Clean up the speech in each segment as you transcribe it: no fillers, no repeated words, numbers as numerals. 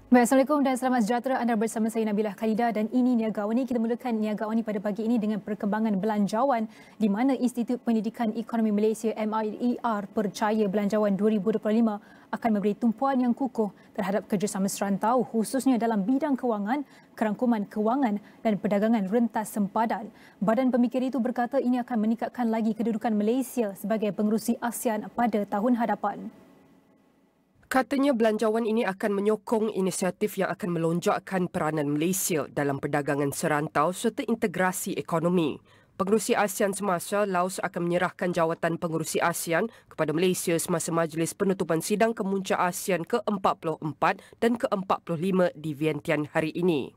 Baik, Assalamualaikum dan selamat sejahtera. Anda bersama saya Nabilah, Khaleeda, dan ini Niaga AWANI. Kita mulakan Niaga AWANI pada pagi ini dengan perkembangan Belanjawan di mana Institut Pendidikan Ekonomi Malaysia MIER percaya Belanjawan 2025 akan memberi tumpuan yang kukuh terhadap kerjasama serantau khususnya dalam bidang kewangan, kerangkuman kewangan dan perdagangan rentas sempadan. Badan pemikir itu berkata ini akan meningkatkan lagi kedudukan Malaysia sebagai pengerusi ASEAN pada tahun hadapan. Katanya belanjawan ini akan menyokong inisiatif yang akan melonjakkan peranan Malaysia dalam perdagangan serantau serta integrasi ekonomi. Pengerusi ASEAN semasa, Laos akan menyerahkan jawatan pengerusi ASEAN kepada Malaysia semasa majlis penutupan sidang kemuncak ASEAN ke-44 dan ke-45 di Vientiane hari ini.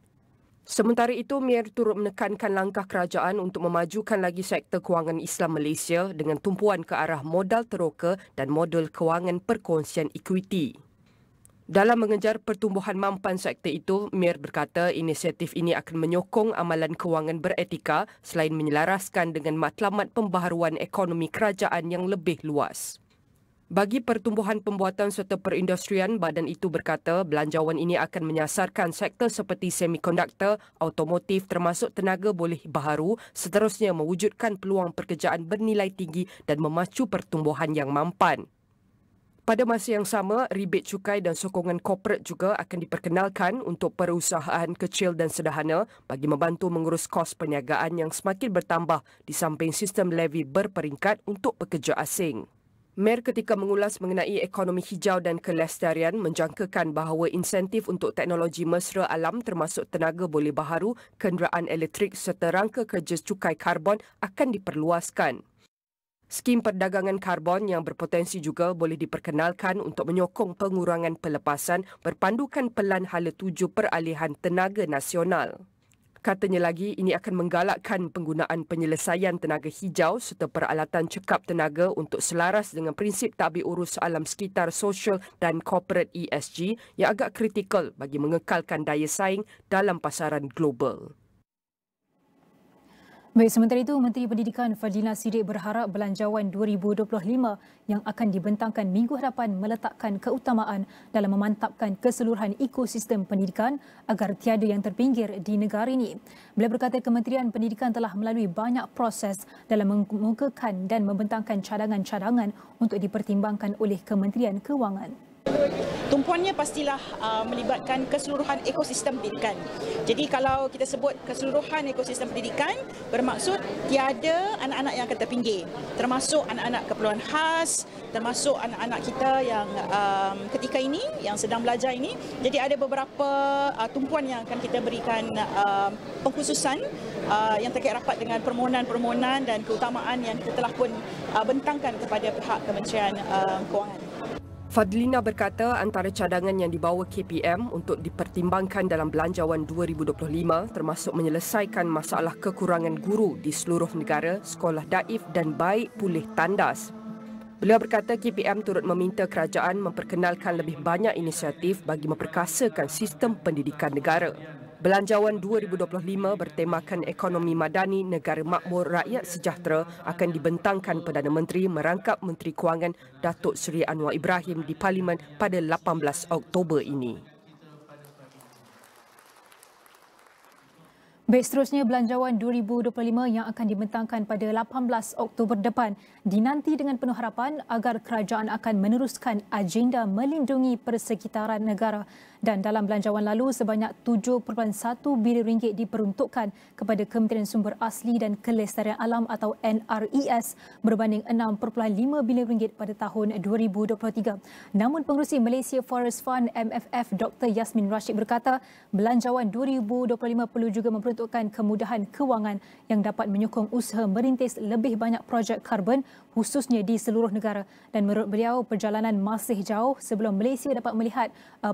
Sementara itu, MIER turut menekankan langkah kerajaan untuk memajukan lagi sektor kewangan Islam Malaysia dengan tumpuan ke arah modal teroka dan model kewangan perkongsian ekuiti. Dalam mengejar pertumbuhan mampan sektor itu, MIER berkata inisiatif ini akan menyokong amalan kewangan beretika selain menyelaraskan dengan matlamat pembaharuan ekonomi kerajaan yang lebih luas. Bagi pertumbuhan pembuatan serta perindustrian, badan itu berkata belanjawan ini akan menyasarkan sektor seperti semikonduktor, automotif termasuk tenaga boleh baharu, seterusnya mewujudkan peluang pekerjaan bernilai tinggi dan memacu pertumbuhan yang mampan. Pada masa yang sama, rebate cukai dan sokongan korporat juga akan diperkenalkan untuk perusahaan kecil dan sederhana bagi membantu mengurus kos perniagaan yang semakin bertambah di samping sistem levy berperingkat untuk pekerja asing. MIER ketika mengulas mengenai ekonomi hijau dan kelestarian menjangkakan bahawa insentif untuk teknologi mesra alam termasuk tenaga boleh baharu, kenderaan elektrik serta rangka kerja cukai karbon akan diperluaskan. Skim perdagangan karbon yang berpotensi juga boleh diperkenalkan untuk menyokong pengurangan pelepasan berpandukan Pelan Hala 7 Peralihan Tenaga Nasional. Katanya lagi, ini akan menggalakkan penggunaan penyelesaian tenaga hijau serta peralatan cekap tenaga untuk selaras dengan prinsip tadbir urus alam sekitar sosial dan corporate ESG yang agak kritikal bagi mengekalkan daya saing dalam pasaran global. Baik, sementara itu, Menteri Pendidikan Fadlina Siddiq berharap Belanjawan 2025 yang akan dibentangkan minggu hadapan meletakkan keutamaan dalam memantapkan keseluruhan ekosistem pendidikan agar tiada yang terpinggir di negara ini. Beliau berkata Kementerian Pendidikan telah melalui banyak proses dalam mengemukakan dan membentangkan cadangan-cadangan untuk dipertimbangkan oleh Kementerian Kewangan. Tumpuannya pastilah melibatkan keseluruhan ekosistem pendidikan. Jadi kalau kita sebut keseluruhan ekosistem pendidikan, bermaksud tiada anak-anak yang akan terpinggir. Termasuk anak-anak keperluan khas, termasuk anak-anak kita yang ketika ini, yang sedang belajar ini. Jadi ada beberapa tumpuan yang akan kita berikan pengkhususan yang terkait rapat dengan permohonan-permohonan dan keutamaan yang kita telah pun bentangkan kepada pihak Kementerian Kewangan. Fadlina berkata antara cadangan yang dibawa KPM untuk dipertimbangkan dalam Belanjawan 2025 termasuk menyelesaikan masalah kekurangan guru di seluruh negara, sekolah daif dan baik pulih tandas. Beliau berkata KPM turut meminta kerajaan memperkenalkan lebih banyak inisiatif bagi memperkasakan sistem pendidikan negara. Belanjawan 2025 bertemakan ekonomi madani negara makmur rakyat sejahtera akan dibentangkan Perdana Menteri merangkap Menteri Kewangan Datuk Seri Anwar Ibrahim di Parlimen pada 18 Oktober ini. Baik, seterusnya Belanjawan 2025 yang akan dibentangkan pada 18 Oktober depan dinanti dengan penuh harapan agar kerajaan akan meneruskan agenda melindungi persekitaran negara. Dan dalam belanjawan lalu, sebanyak 7.1 bilion ringgit diperuntukkan kepada Kementerian Sumber Asli dan Kelestarian Alam atau NRES berbanding 6.5 bilion ringgit pada tahun 2023. Namun pengerusi Malaysia Forest Fund MFF Dr. Yasmin Rashid berkata, Belanjawan 2025 perlu juga memperuntukkan kemudahan kewangan yang dapat menyokong usaha merintis lebih banyak projek karbon khususnya di seluruh negara. Dan menurut beliau, perjalanan masih jauh sebelum Malaysia dapat melihat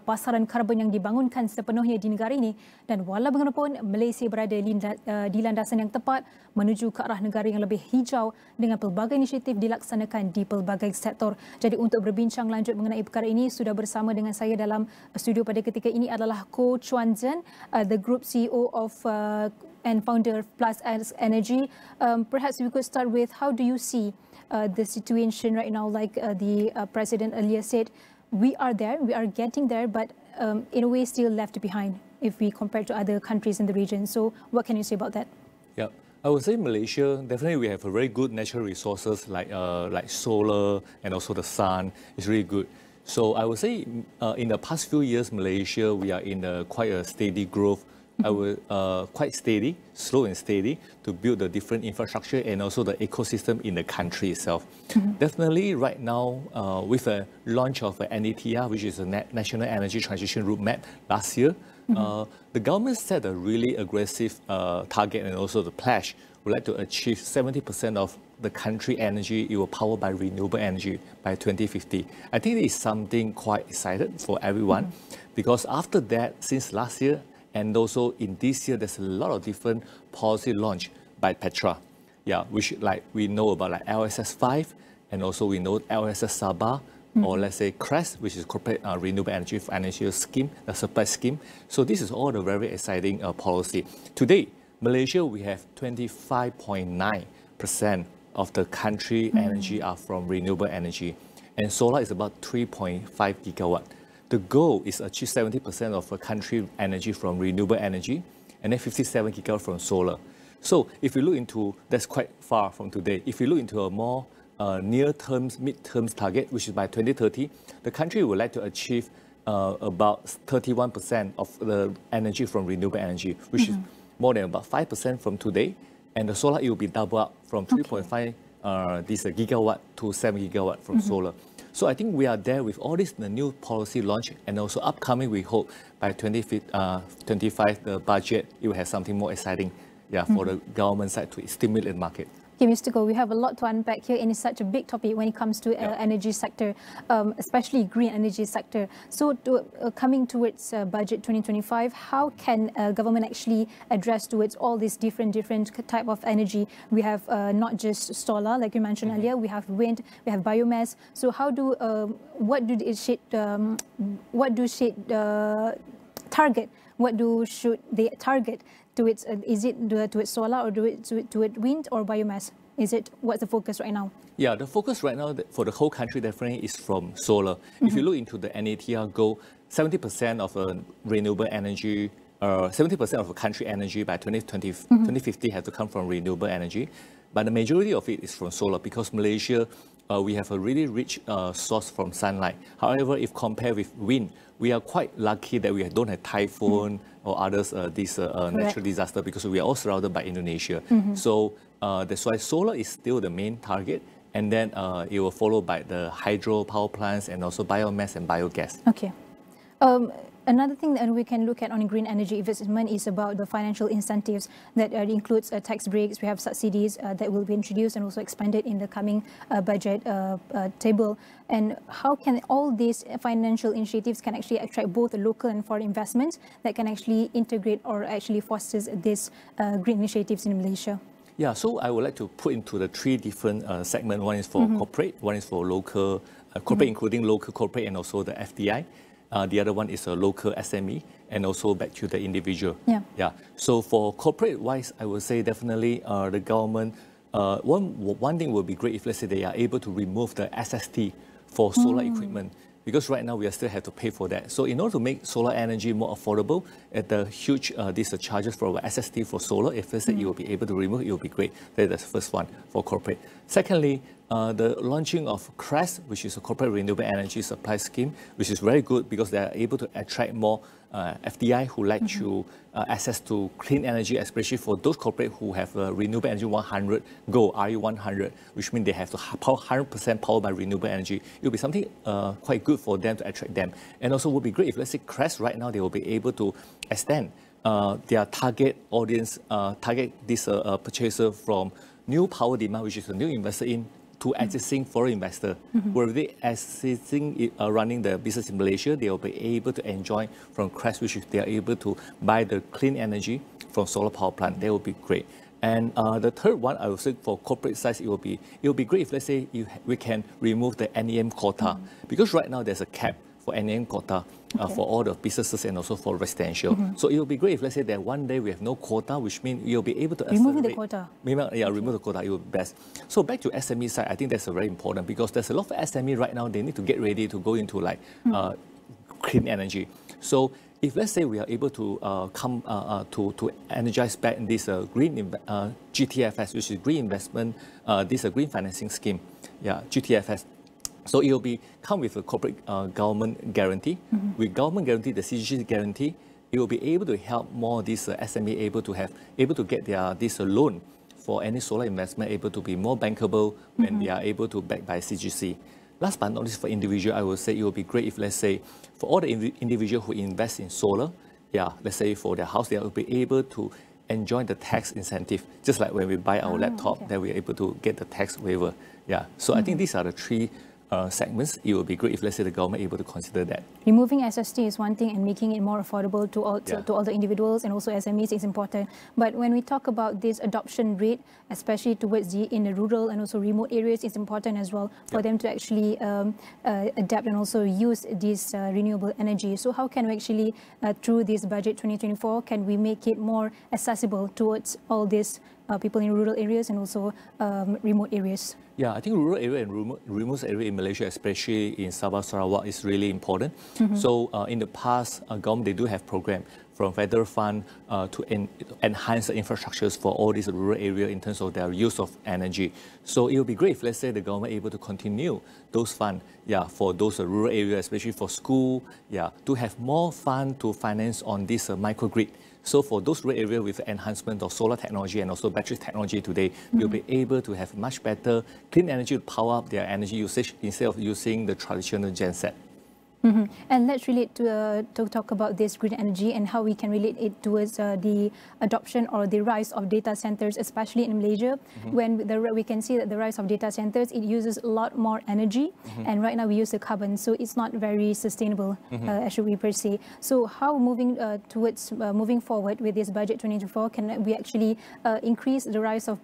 pasaran karbon yang dibangunkan sepenuhnya di negara ini. Dan walau bagaimanapun, Malaysia berada di landasan yang tepat menuju ke arah negara yang lebih hijau dengan pelbagai inisiatif dilaksanakan di pelbagai sektor. Jadi untuk berbincang lanjut mengenai perkara ini, sudah bersama dengan saya dalam studio pada ketika ini adalah Ko Chuan Zhen, the Group CEO of and founder of Plus Energy. Perhaps we could start with, how do you see the situation right now? Like the President earlier said, we are there, we are getting there, but in a way still left behind if we compare to other countries in the region. So what can you say about that? Yeah, I would say Malaysia, definitely we have a very good natural resources like solar and also the sun is really good. So I would say in the past few years, Malaysia, we are in quite a steady growth. I would quite steady, slow and steady to build the different infrastructure and also the ecosystem in the country itself. Definitely right now with the launch of NETR, which is the National Energy Transition Roadmap last year, the government set a really aggressive target and also the pledge would like to achieve 70% of the country energy it will power by renewable energy by 2050. I think it is something quite excited for everyone because after that, since last year, and also in this year, there's a lot of different policy launch by Petra. Yeah, which like we know about like LSS 5, and also we know LSS Sabah, or let's say CREST, which is Corporate Renewable Energy Financial Scheme, the supply scheme. So this is all the very exciting policy. Today, Malaysia, we have 25.9% of the country energy are from renewable energy, and solar is about 3.5 gigawatt. The goal is to achieve 70% of the country energy from renewable energy, and then 57 gigawatt from solar. So if you look into, that's quite far from today. If you look into a more near-term, mid-term target, which is by 2030, the country would like to achieve about 31% of the energy from renewable energy, which is more than about 5% from today. And the solar, it will be double up from 3.5 gigawatt to 7 gigawatt from solar. So I think we are there with all this, the new policy launch, and also upcoming, we hope by 2025, the budget, it will have something more exciting for the government side to stimulate the market. Okay, Mr. Goh, we have a lot to unpack here, and it's such a big topic when it comes to energy sector, especially green energy sector. So coming towards budget 2025, how can government actually address towards all these different type of energy? We have not just solar, like you mentioned earlier, we have wind, we have biomass. So how do, what do target? What should they target? Is it towards solar or towards wind or biomass? What's the focus right now? Yeah, the focus right now for the whole country definitely is from solar. If you look into the NETR goal, 70% of renewable energy, 70% of the country energy by 2050 has to come from renewable energy. But the majority of it is from solar because Malaysia, we have a really rich source from sunlight. However, if compared with wind, we are quite lucky that we don't have typhoon or others, natural disaster because we are all surrounded by Indonesia. So that's why solar is still the main target, and then it will follow by the hydro power plants and also biomass and biogas. Okay. Another thing that we can look at on green energy investment is about the financial incentives that includes tax breaks. We have subsidies that will be introduced and also expanded in the coming budget table. And how can all these financial initiatives can actually attract both local and foreign investments that can actually integrate or actually foster these green initiatives in Malaysia? Yeah, so I would like to put into the three different segments. One is for corporate, one is for local corporate, including local corporate and also the FDI. The other one is a local SME and also back to the individual. Yeah. So for corporate-wise, I would say definitely the government, one thing would be great if, let's say, they are able to remove the SST for solar equipment. Because right now we still have to pay for that. So in order to make solar energy more affordable, at the huge these charges for SST for solar, if let's say you will be able to remove it, it will be great. That's the first one for corporate. Secondly, the launching of CREST, which is a Corporate Renewable Energy Supply Scheme, which is very good because they are able to attract more FDI who like to access to clean energy, especially for those corporate who have renewable energy 100 goal, RE100, which means they have to 100% power by renewable energy. It will be something quite good for them to attract them. And also would be great if, let's say, CREST right now, they will be able to extend their target audience, target this purchaser from new power demand, which is a new investor in, to existing foreign investor. Where they assisting running the business in Malaysia, they will be able to enjoy from CREST, which is they are able to buy the clean energy from solar power plant. That will be great. And the third one, I would say for corporate size, it will be great if, let's say, we can remove the NEM quota, because right now there's a cap for NN quota for all the businesses and also for residential. So it will be great if, let's say, that one day we have no quota, which means you'll be able to remove the quota. Remove the quota, it will be best. So back to SME side, I think that's very important because there's a lot of SME right now, they need to get ready to go into like clean energy. So if, let's say, we are able to to energize back this green GTFS, which is green investment, this green financing scheme, GTFS. So it will come with a corporate government guarantee. With government guarantee, the CGC guarantee, it will be able to help more this SME able to get their this loan for any solar investment, able to be more bankable when they are able to back by CGC. Last but not least, for individual, I would say it would be great if, let's say, for all the individual who invest in solar, let's say for their house, they will be able to enjoy the tax incentive, just like when we buy our laptop, that we're able to get the tax waiver. So I think these are the three segments. It would be great if, let's say, the government able to consider that. Removing SST is one thing, and making it more affordable to all the individuals and also SMEs is important. But when we talk about this adoption rate, especially towards in the rural and also remote areas, it's important as well for them to actually adapt and also use this renewable energy. So how can we actually, through this budget 2024, can we make it more accessible towards all these people in rural areas and also remote areas? I think rural area and remote area in Malaysia, especially in Sabah, Sarawak, is really important. So in the past, government, they do have program from federal fund to enhance the infrastructures for all these rural area in terms of their use of energy. So it would be great if, let's say, the government able to continue those funds, for those rural areas, especially for school, to have more fund to finance on this microgrid. So for those rural areas with enhancement of solar technology and also battery technology today, you'll be able to have much better clean energy to power up their energy usage instead of using the traditional genset. And let's relate to talk about this green energy and how we can relate it towards the adoption or the rise of data centers, especially in Malaysia. When we can see that the rise of data centers, it uses a lot more energy, and right now we use the carbon, so it's not very sustainable, as we per se. So how moving forward with this budget 2024, can we actually increase the rise of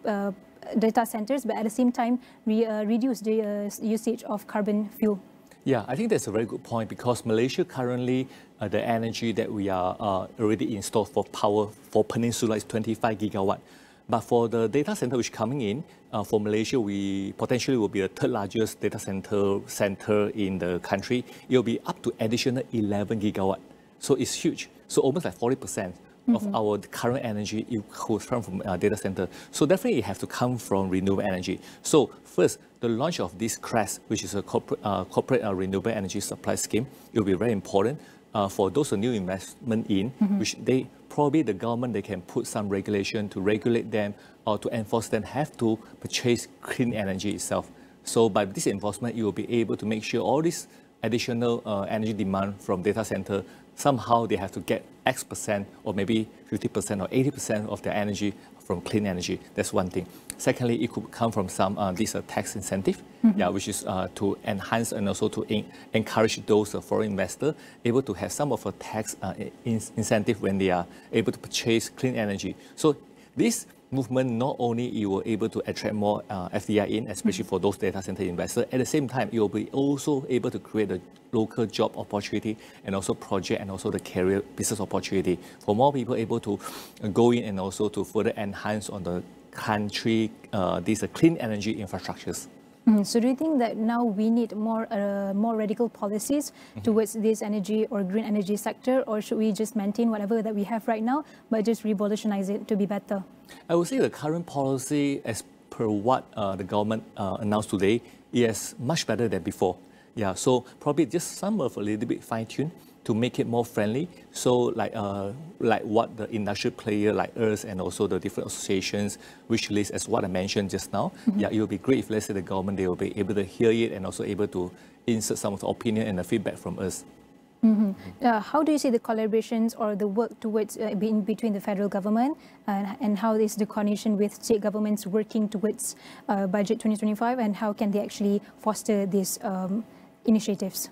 data centers, but at the same time reduce the usage of carbon fuel? I think that's a very good point because Malaysia currently, the energy that we are already installed for power for Peninsula is 25 gigawatt. But for the data center which coming in, for Malaysia, we potentially will be the third largest data center in the country. It will be up to additional 11 gigawatt. So it's huge. So almost like 40% of our current energy could come from data center. So definitely it has to come from renewable energy. So first, the launch of this CRESS, which is a corporate renewable energy supply scheme, it will be very important for those new investment in, which they probably the government, they can put some regulation to regulate them or to enforce them have to purchase clean energy itself. So by this enforcement, you will be able to make sure all this additional energy demand from data center, somehow they have to get X% or maybe 50% or 80% of their energy from clean energy. That's one thing. Secondly, it could come from some this tax incentive, which is to enhance and also to encourage those foreign investors able to have some of a tax incentive when they are able to purchase clean energy. So this movement, not only you will able to attract more FDI in, especially for those data center investors, at the same time, you will be also able to create a local job opportunity and also project and also the career business opportunity for more people able to go in and also to further enhance on the country, these clean energy infrastructures. So do you think that now we need more radical policies towards this energy or green energy sector, or should we just maintain whatever that we have right now, but just revolutionize it to be better? I would say the current policy, as per what the government announced today, is much better than before. So probably just some of a little bit fine-tuned to make it more friendly. So like what the industrial player like us and also the different associations wish list as what I mentioned just now. It will be great if, let's say, the government, they will be able to hear it and also able to insert some of the opinion and the feedback from us. How do you see the collaborations or the work towards between the federal government and how is the coordination with state governments working towards budget 2025, and how can they actually foster these initiatives?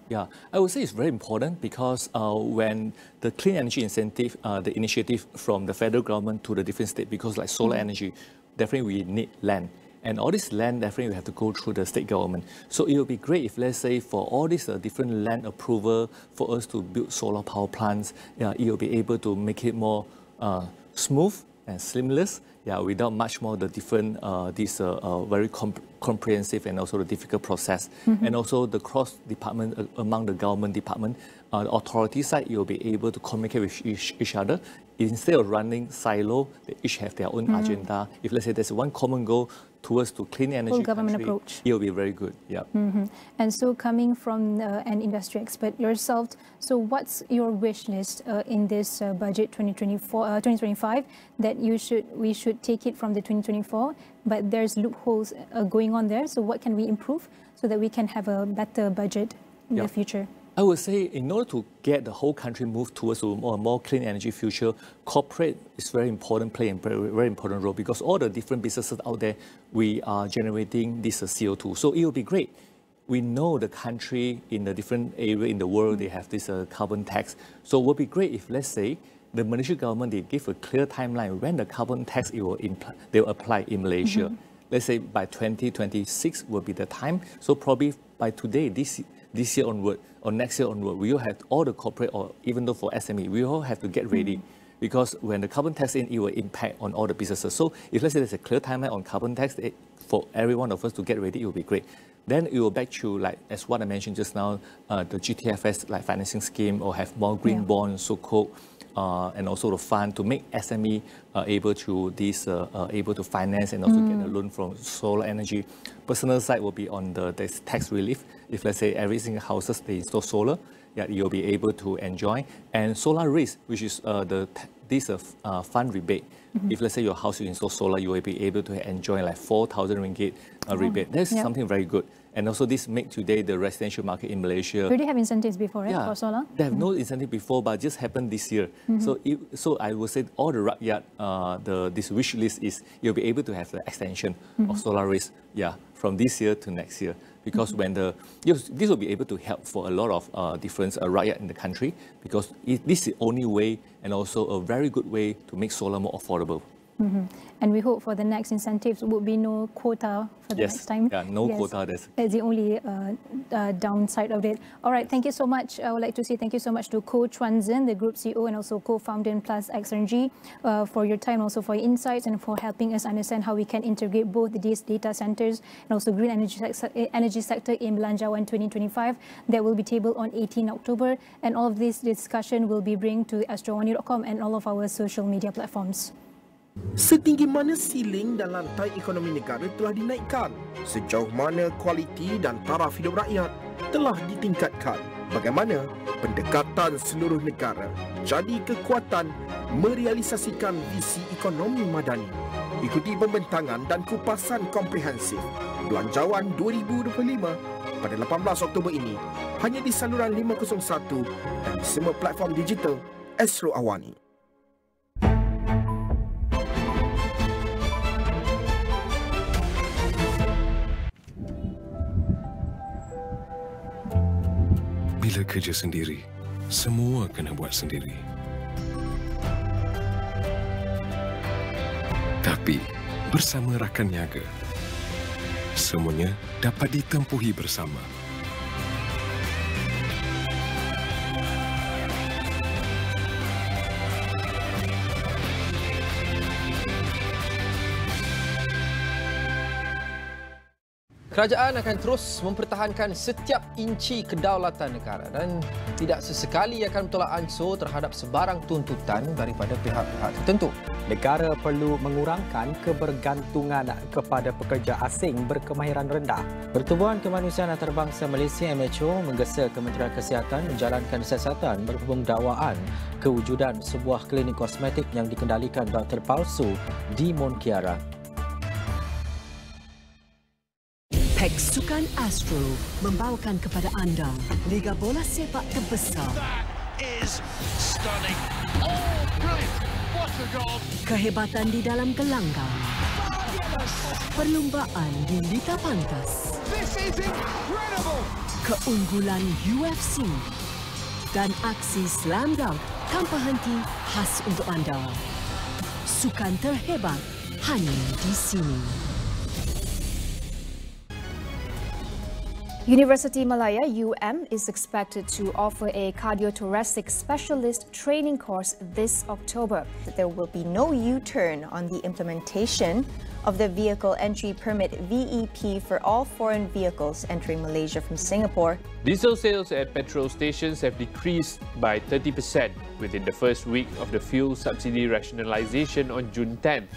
I would say it's very important because when the clean energy incentive, the initiative from the federal government to the different states, because like solar energy, definitely we need land. And all this land, definitely we have to go through the state government. So it would be great if, let's say, for all these different land approval for us to build solar power plants, it will be able to make it more smooth and seamless, without much more the different, very comprehensive and also the difficult process. And also the cross-department among the government department, the authority side, you'll be able to communicate with each other. Instead of running silo, they each have their own agenda. If let's say there's one common goal towards to clean energy full government country, approach. It will be very good. Yeah. And so coming from an industry expert yourself, so what's your wish list in this budget 2025 that we should take it from the 2024, but there's loopholes going on there. So what can we improve so that we can have a better budget in the future? I would say in order to get the whole country move towards a more clean energy future, corporate is very important, play a very important role, because all the different businesses out there, we are generating this CO2. So it will be great. We know the country in the different area in the world, they have this carbon tax. So it would be great if, let's say, the Malaysian government, they give a clear timeline when the carbon tax they will apply in Malaysia. Let's say by 2026 will be the time. So probably by today, this year onward or next year onward, we will have all the corporate, or even though for SME, we all have to get ready. Because when the carbon tax in, it will impact on all the businesses. So if let's say there's a clear timeline on carbon tax, for every one of us to get ready, it will be great. Then it will back to, like, as what I mentioned just now, the GTFS like financing scheme, or have more green bonds, so-called, and also the fund to make SME able to finance and also get a loan from solar energy. Personal side will be on the tax relief. If let's say every single houses they install solar, you'll be able to enjoy. And solar risk, which is this fund rebate. If let's say your house you install solar, you will be able to enjoy like 4,000 ringgit rebate. That's something very good. And also this make today the residential market in Malaysia. Do they have incentives before, right, for solar? They have no incentive before, but just happened this year. So I would say all the rakyat, this wish list is you'll be able to have the extension of solar risk, from this year to next year. Because when this will be able to help for a lot of different rakyat in the country, because this is the only way and also a very good way to make solar more affordable. And we hope for the next incentives would be no quota for the next time. No quota. That's the only downside of it. All right, thank you so much. I would like to say thank you so much to Ko Chuan Zin, the Group CEO and also co-founder in Plus XNG, for your time, also for your insights and for helping us understand how we can integrate both these data centers and also green energy sector in Belanjawan 2025 that will be tabled on 18 October. And all of this discussion will be bring to astrowani.com and all of our social media platforms. Setinggi mana siling dan lantai ekonomi negara telah dinaikkan? Sejauh mana kualiti dan taraf hidup rakyat telah ditingkatkan? Bagaimana pendekatan seluruh negara jadi kekuatan merealisasikan visi ekonomi madani? Ikuti pembentangan dan kupasan komprehensif Belanjawan 2025 pada 18 Oktober ini hanya di saluran 501 dan di semua platform digital Astro AWANI. Bila kerja sendiri, semua kena buat sendiri. Tapi, bersama rakan niaga, semuanya dapat ditempuhi bersama. Kerajaan akan terus mempertahankan setiap inci kedaulatan negara dan tidak sesekali akan bertolak ansur terhadap sebarang tuntutan daripada pihak-pihak tertentu. Negara perlu mengurangkan kebergantungan kepada pekerja asing berkemahiran rendah. Pertubuhan Kemanusiaan Antarabangsa Malaysia MHO menggesa Kementerian Kesihatan menjalankan siasatan berhubung dakwaan kewujudan sebuah klinik kosmetik yang dikendalikan doktor palsu di Monkiara. Pack Sukan Astro membawakan kepada anda Liga Bola Sepak terbesar. That is stunning. Oh, brilliant. What a goal. Kehebatan di dalam gelanggang. Perlumbaan di lita pantas. This is incredible. Keunggulan UFC dan aksi slam dunk tanpa henti khas untuk anda. Sukan terhebat hanya di sini. University Malaya UM is expected to offer a cardiothoracic specialist training course this October. There will be no U-turn on the implementation of the Vehicle Entry Permit VEP for all foreign vehicles entering Malaysia from Singapore. Diesel sales at petrol stations have decreased by 30% within the first week of the fuel subsidy rationalisation on June 10th.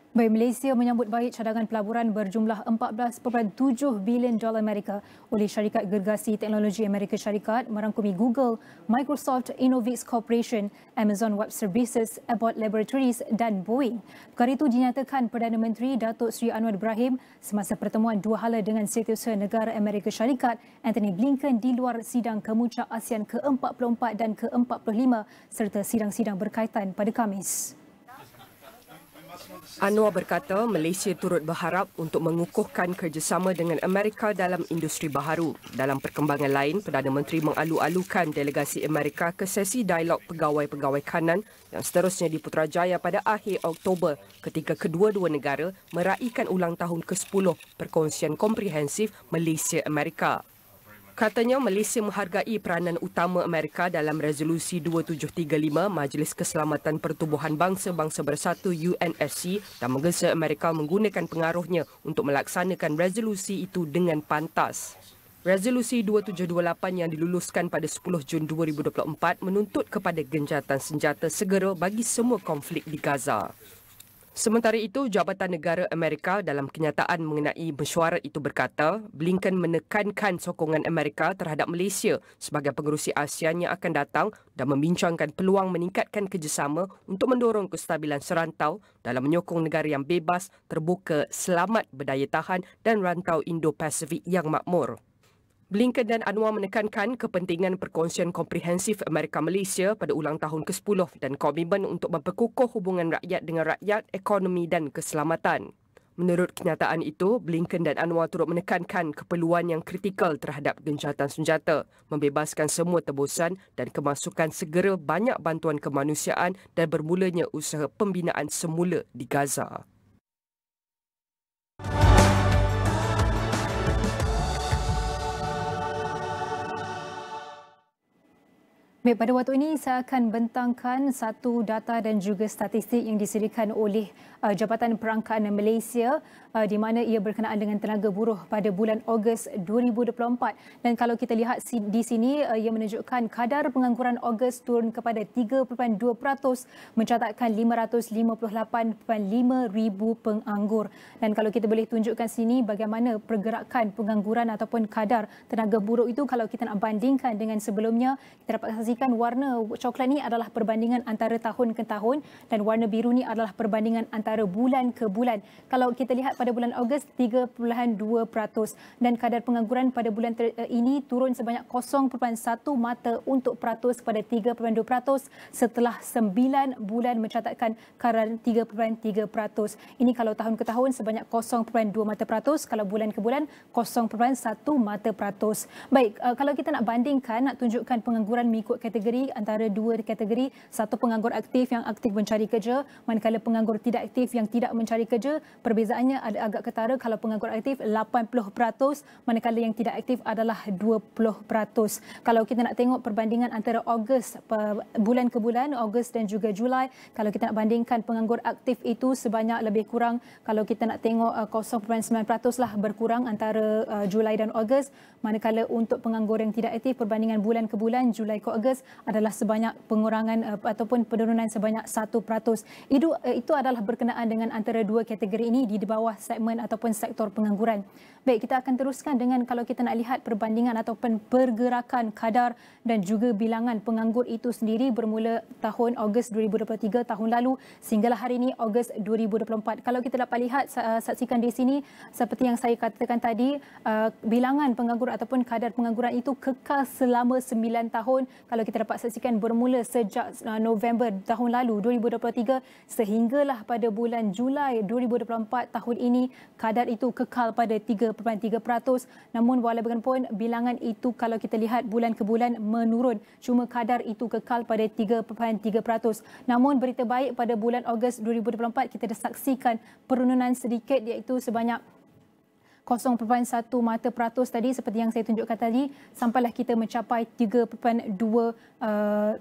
Baik, Malaysia menyambut baik cadangan pelaburan berjumlah 14.7 bilion dolar Amerika oleh syarikat gergasi teknologi Amerika Syarikat merangkumi Google, Microsoft, Innovix Corporation, Amazon Web Services, Abbott Laboratories dan Boeing. Perkara itu dinyatakan Perdana Menteri Datuk Seri Anwar Ibrahim semasa pertemuan dua hala dengan Setiausaha Negara Amerika Syarikat Anthony Blinken di luar sidang kemuncak ASEAN ke-44 dan ke-45 serta sidang-sidang berkaitan pada Khamis. Anwar berkata Malaysia turut berharap untuk mengukuhkan kerjasama dengan Amerika dalam industri baharu. Dalam perkembangan lain, Perdana Menteri mengalu-alukan delegasi Amerika ke sesi dialog pegawai-pegawai kanan yang seterusnya di Putrajaya pada akhir Oktober ketika kedua-dua negara meraihkan ulang tahun ke-10 Perkongsian Komprehensif Malaysia-Amerika. Katanya Malaysia menghargai peranan utama Amerika dalam Resolusi 2735 Majlis Keselamatan Pertubuhan Bangsa-Bangsa Bersatu UNSC dan menggesa Amerika menggunakan pengaruhnya untuk melaksanakan resolusi itu dengan pantas. Resolusi 2728 yang diluluskan pada 10 Jun 2024 menuntut kepada gencatan senjata segera bagi semua konflik di Gaza. Sementara itu, Jabatan Negara Amerika dalam kenyataan mengenai mesyuarat itu berkata, Blinken menekankan sokongan Amerika terhadap Malaysia sebagai pengerusi ASEAN yang akan datang dan membincangkan peluang meningkatkan kerjasama untuk mendorong kestabilan serantau dalam menyokong negara yang bebas, terbuka, selamat, berdaya tahan dan rantau Indo-Pasifik yang makmur. Blinken dan Anwar menekankan kepentingan perkongsian komprehensif Amerika-Malaysia pada ulang tahun ke-10 dan komitmen untuk memperkukuh hubungan rakyat dengan rakyat, ekonomi dan keselamatan. Menurut kenyataan itu, Blinken dan Anwar turut menekankan keperluan yang kritikal terhadap gencatan senjata, membebaskan semua tebusan dan kemasukan segera banyak bantuan kemanusiaan dan bermulanya usaha pembinaan semula di Gaza. Baik, pada waktu ini saya akan bentangkan satu data dan juga statistik yang disediakan oleh Jabatan Perangkaan Malaysia di mana ia berkenaan dengan tenaga buruh pada bulan Ogos 2024. Dan kalau kita lihat di sini, ia menunjukkan kadar pengangguran Ogos turun kepada 3.2%, mencatatkan 558.5 ribu penganggur. Dan kalau kita boleh tunjukkan sini bagaimana pergerakan pengangguran ataupun kadar tenaga buruh itu kalau kita nak bandingkan dengan sebelumnya, kita dapat saksikan warna coklat ni adalah perbandingan antara tahun ke tahun dan warna biru ni adalah perbandingan antara bulan ke bulan. Kalau kita lihat pada bulan Ogos 3.2% dan kadar pengangguran pada bulan ini turun sebanyak 0.1 mata untuk peratus kepada 3.2% setelah 9 bulan mencatatkan kadar 3.3%. Ini kalau tahun ke tahun sebanyak 0.2 mata peratus, kalau bulan ke bulan 0.1 mata peratus. Baik, kalau kita nak bandingkan, nak tunjukkan pengangguran mengikut kategori antara dua kategori, satu penganggur aktif yang aktif mencari kerja, manakala penganggur tidak aktif yang tidak mencari kerja. Perbezaannya ada agak ketara, kalau penganggur aktif 80%, manakala yang tidak aktif adalah 20%. Kalau kita nak tengok perbandingan antara Ogos bulan ke bulan, Ogos dan juga Julai, kalau kita nak bandingkan penganggur aktif itu sebanyak lebih kurang, kalau kita nak tengok 0.9% lah berkurang antara Julai dan Ogos, manakala untuk penganggur yang tidak aktif perbandingan bulan ke bulan, Julai ke Ogos adalah sebanyak pengurangan ataupun penurunan sebanyak 1%. Itu adalah berkenaan dengan antara dua kategori ini di bawah segmen ataupun sektor pengangguran. Baik, kita akan teruskan dengan kalau kita nak lihat perbandingan ataupun pergerakan kadar dan juga bilangan penganggur itu sendiri bermula tahun Ogos 2023 tahun lalu sehinggalah hari ini Ogos 2024. Kalau kita dapat lihat, saksikan di sini seperti yang saya katakan tadi, bilangan penganggur ataupun kadar pengangguran itu kekal selama 9 tahun. Kalau kalau kita dapat saksikan bermula sejak November tahun lalu 2023 sehinggalah pada bulan Julai 2024 tahun ini kadar itu kekal pada 3.3%. Namun walaupun bilangan itu kalau kita lihat bulan ke bulan menurun, cuma kadar itu kekal pada 3.3%. Namun berita baik pada bulan Ogos 2024 kita dah saksikan penurunan sedikit iaitu sebanyak 0.1 mata peratus tadi seperti yang saya tunjukkan tadi sampailah kita mencapai 3.2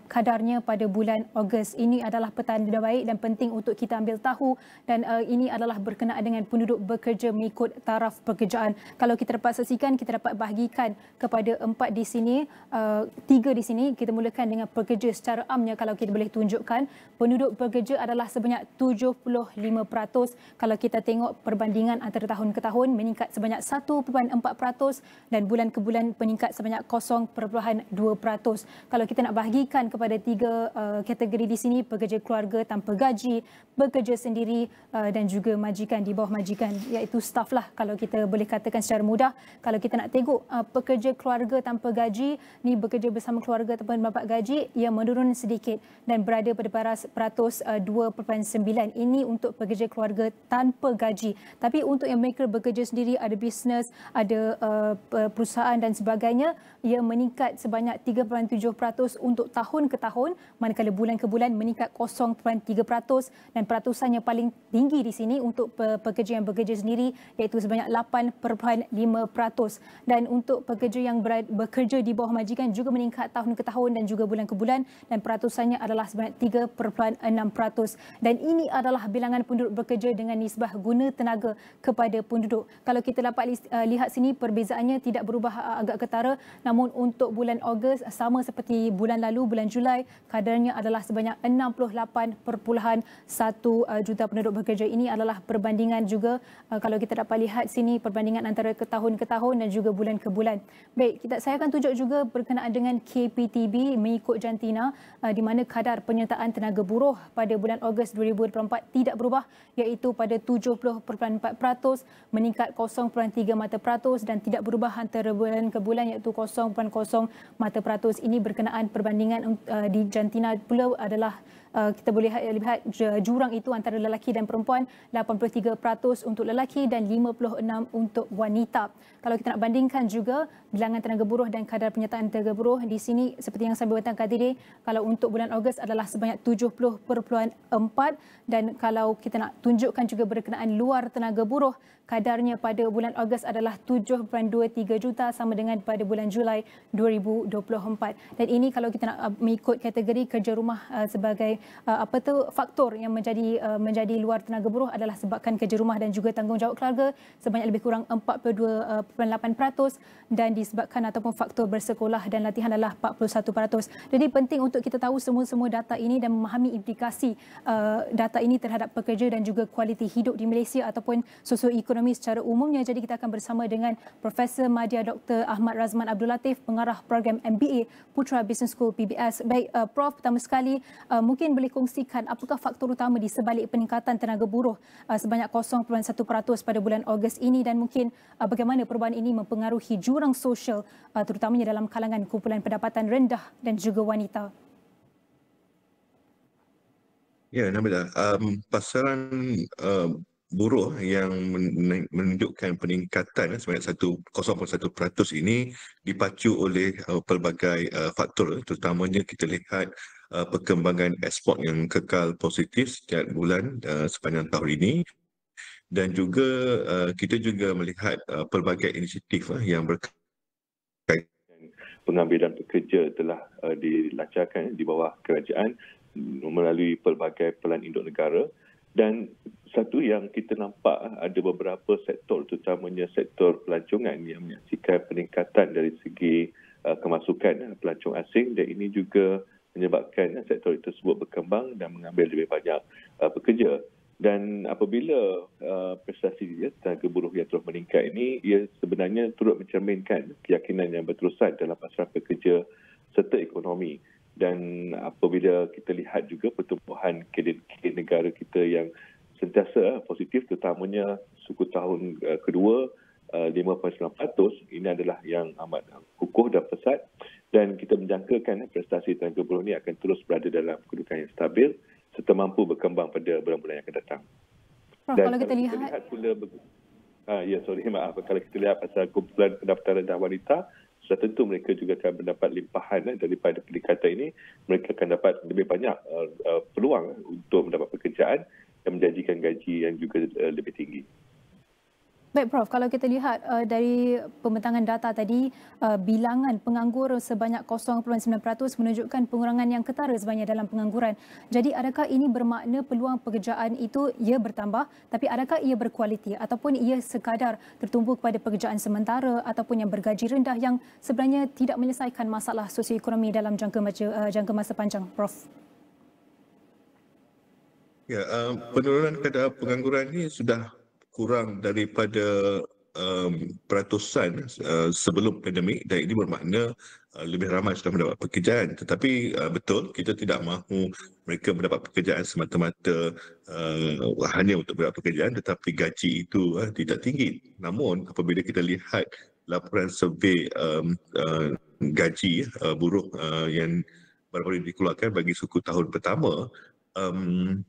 kadarnya pada bulan Ogos. Ini adalah petanda baik dan penting untuk kita ambil tahu dan ini adalah berkenaan dengan penduduk bekerja mengikut taraf pekerjaan. Kalau kita dapat saksikan, kita dapat bahagikan kepada 4 di sini, 3 di sini. Kita mulakan dengan pekerja secara amnya. Kalau kita boleh tunjukkan, penduduk bekerja adalah sebanyak 75%. Kalau kita tengok perbandingan antara tahun ke tahun meningkat sebanyak 1.4% dan bulan ke bulan meningkat sebanyak 0.2%. Kalau kita nak bahagikan kepada 3 kategori di sini, pekerja keluarga tanpa gaji, bekerja sendiri dan juga majikan di bawah majikan, iaitu staff lah kalau kita boleh katakan secara mudah. Kalau kita nak tengok pekerja keluarga tanpa gaji, ni bekerja bersama keluarga tanpa mendapat gaji, ia menurun sedikit dan berada pada peratus 2.9. Ini untuk pekerja keluarga tanpa gaji. Tapi untuk yang mereka bekerja sendiri, ada bisnes, ada perusahaan dan sebagainya, ia meningkat sebanyak 3.7% untuk tahun ke tahun, manakala bulan ke bulan meningkat 0.3% dan peratusannya paling tinggi di sini untuk pekerja yang bekerja sendiri iaitu sebanyak 8.5%. Dan untuk pekerja yang bekerja di bawah majikan juga meningkat tahun ke tahun dan juga bulan ke bulan dan peratusannya adalah sebanyak 3.6%. Dan ini adalah bilangan penduduk bekerja dengan nisbah guna tenaga kepada penduduk. Kalau kita dapat lihat sini, perbezaannya tidak berubah agak ketara, namun untuk bulan Ogos sama seperti bulan lalu, bulan Julai, kadarnya adalah sebanyak 68.1 juta penduduk bekerja. Ini adalah perbandingan juga kalau kita dapat lihat sini, perbandingan antara ke tahun dan juga bulan ke bulan. Baik, saya akan tunjuk juga berkenaan dengan KPTB mengikut jantina di mana kadar penyertaan tenaga buruh pada bulan Ogos 2024 tidak berubah iaitu pada 70.4%, meningkat 0.3 mata peratus dan tidak berubah antara bulan ke bulan iaitu 0.0 mata peratus. Ini berkenaan perbandingan di jantina pula adalah kita boleh lihat jurang itu antara lelaki dan perempuan, 83% untuk lelaki dan 56% untuk wanita. Kalau kita nak bandingkan juga bilangan tenaga buruh dan kadar penyertaan tenaga buruh di sini seperti yang saya beritahukan tadi, kalau untuk bulan Ogos adalah sebanyak 70.4 dan kalau kita nak tunjukkan juga berkenaan luar tenaga buruh, kadarnya pada bulan Ogos adalah 7.23 juta sama dengan pada bulan Julai 2024. Dan ini kalau kita nak mengikut kategori kerja rumah sebagai faktor yang menjadi luar tenaga buruh adalah sebabkan kerja rumah dan juga tanggungjawab keluarga sebanyak lebih kurang 42.8% dan disebabkan ataupun faktor bersekolah dan latihan adalah 41%. Jadi penting untuk kita tahu semua data ini dan memahami implikasi data ini terhadap pekerja dan juga kualiti hidup di Malaysia ataupun sosioekonomi secara umumnya. Jadi kita akan bersama dengan Profesor Madya Dr. Ahmad Razman Abdul Latif, pengarah program MBA Putra Business School PBS. Baik, Prof, pertama sekali mungkin boleh kongsikan apakah faktor utama di sebalik peningkatan tenaga buruh sebanyak 0.1% pada bulan Ogos ini dan mungkin bagaimana perubahan ini mempengaruhi jurang sosial terutamanya dalam kalangan kumpulan pendapatan rendah dan juga wanita. Ya, Nabilah, pasaran buruh yang menunjukkan peningkatan sebanyak 0.1% ini dipacu oleh pelbagai faktor, terutamanya kita lihat perkembangan ekspor yang kekal positif setiap bulan sepanjang tahun ini dan juga kita juga melihat pelbagai inisiatif yang berkaitan pengambilan pekerja telah dilancarkan di bawah kerajaan melalui pelbagai pelan induk negara. Dan satu yang kita nampak ada beberapa sektor, terutamanya sektor pelancongan yang menyaksikan peningkatan dari segi kemasukan pelancong asing dan ini juga menyebabkan sektor tersebut berkembang dan mengambil lebih banyak pekerja. Dan apabila prestasi tenaga buruh yang terus meningkat ini, ia sebenarnya turut mencerminkan keyakinan yang berterusan dalam pasaran pekerja serta ekonomi. Dan apabila kita lihat juga pertumbuhan kredit negara kita yang sentiasa positif, terutamanya suku tahun kedua 5.9%, ini adalah yang amat kukuh dan pesat Dan kita menjangkakan prestasi tenaga buruh ini akan terus berada dalam kedudukan yang stabil serta mampu berkembang pada bulan-bulan yang akan datang. Prof, Dan kalau kita lihat pula kalau kita lihat pasal kumpulan pendapatan rendah wanita, sudah tentu mereka juga akan mendapat limpahan daripada peningkatan ini. Mereka akan dapat lebih banyak peluang untuk mendapat pekerjaan dan menjanjikan gaji yang juga lebih tinggi. Baik Prof, kalau kita lihat dari pembentangan data tadi, bilangan penganggur sebanyak 0.9% menunjukkan pengurangan yang ketara sebenarnya dalam pengangguran. Jadi adakah ini bermakna peluang pekerjaan itu ia bertambah, tapi adakah ia berkualiti ataupun ia sekadar tertumpu kepada pekerjaan sementara ataupun yang bergaji rendah yang sebenarnya tidak menyelesaikan masalah sosioekonomi dalam jangka masa panjang, Prof? Ya, penurunan kadar pengangguran ini sudah kurang daripada peratusan sebelum pandemik, dan ini bermakna lebih ramai sudah mendapat pekerjaan. Tetapi betul, kita tidak mahu mereka mendapat pekerjaan semata-mata hanya untuk mendapat pekerjaan, tetapi gaji itu tidak tinggi. Namun apabila kita lihat laporan survey gaji buruh yang baru-baru dikeluarkan bagi suku tahun pertama,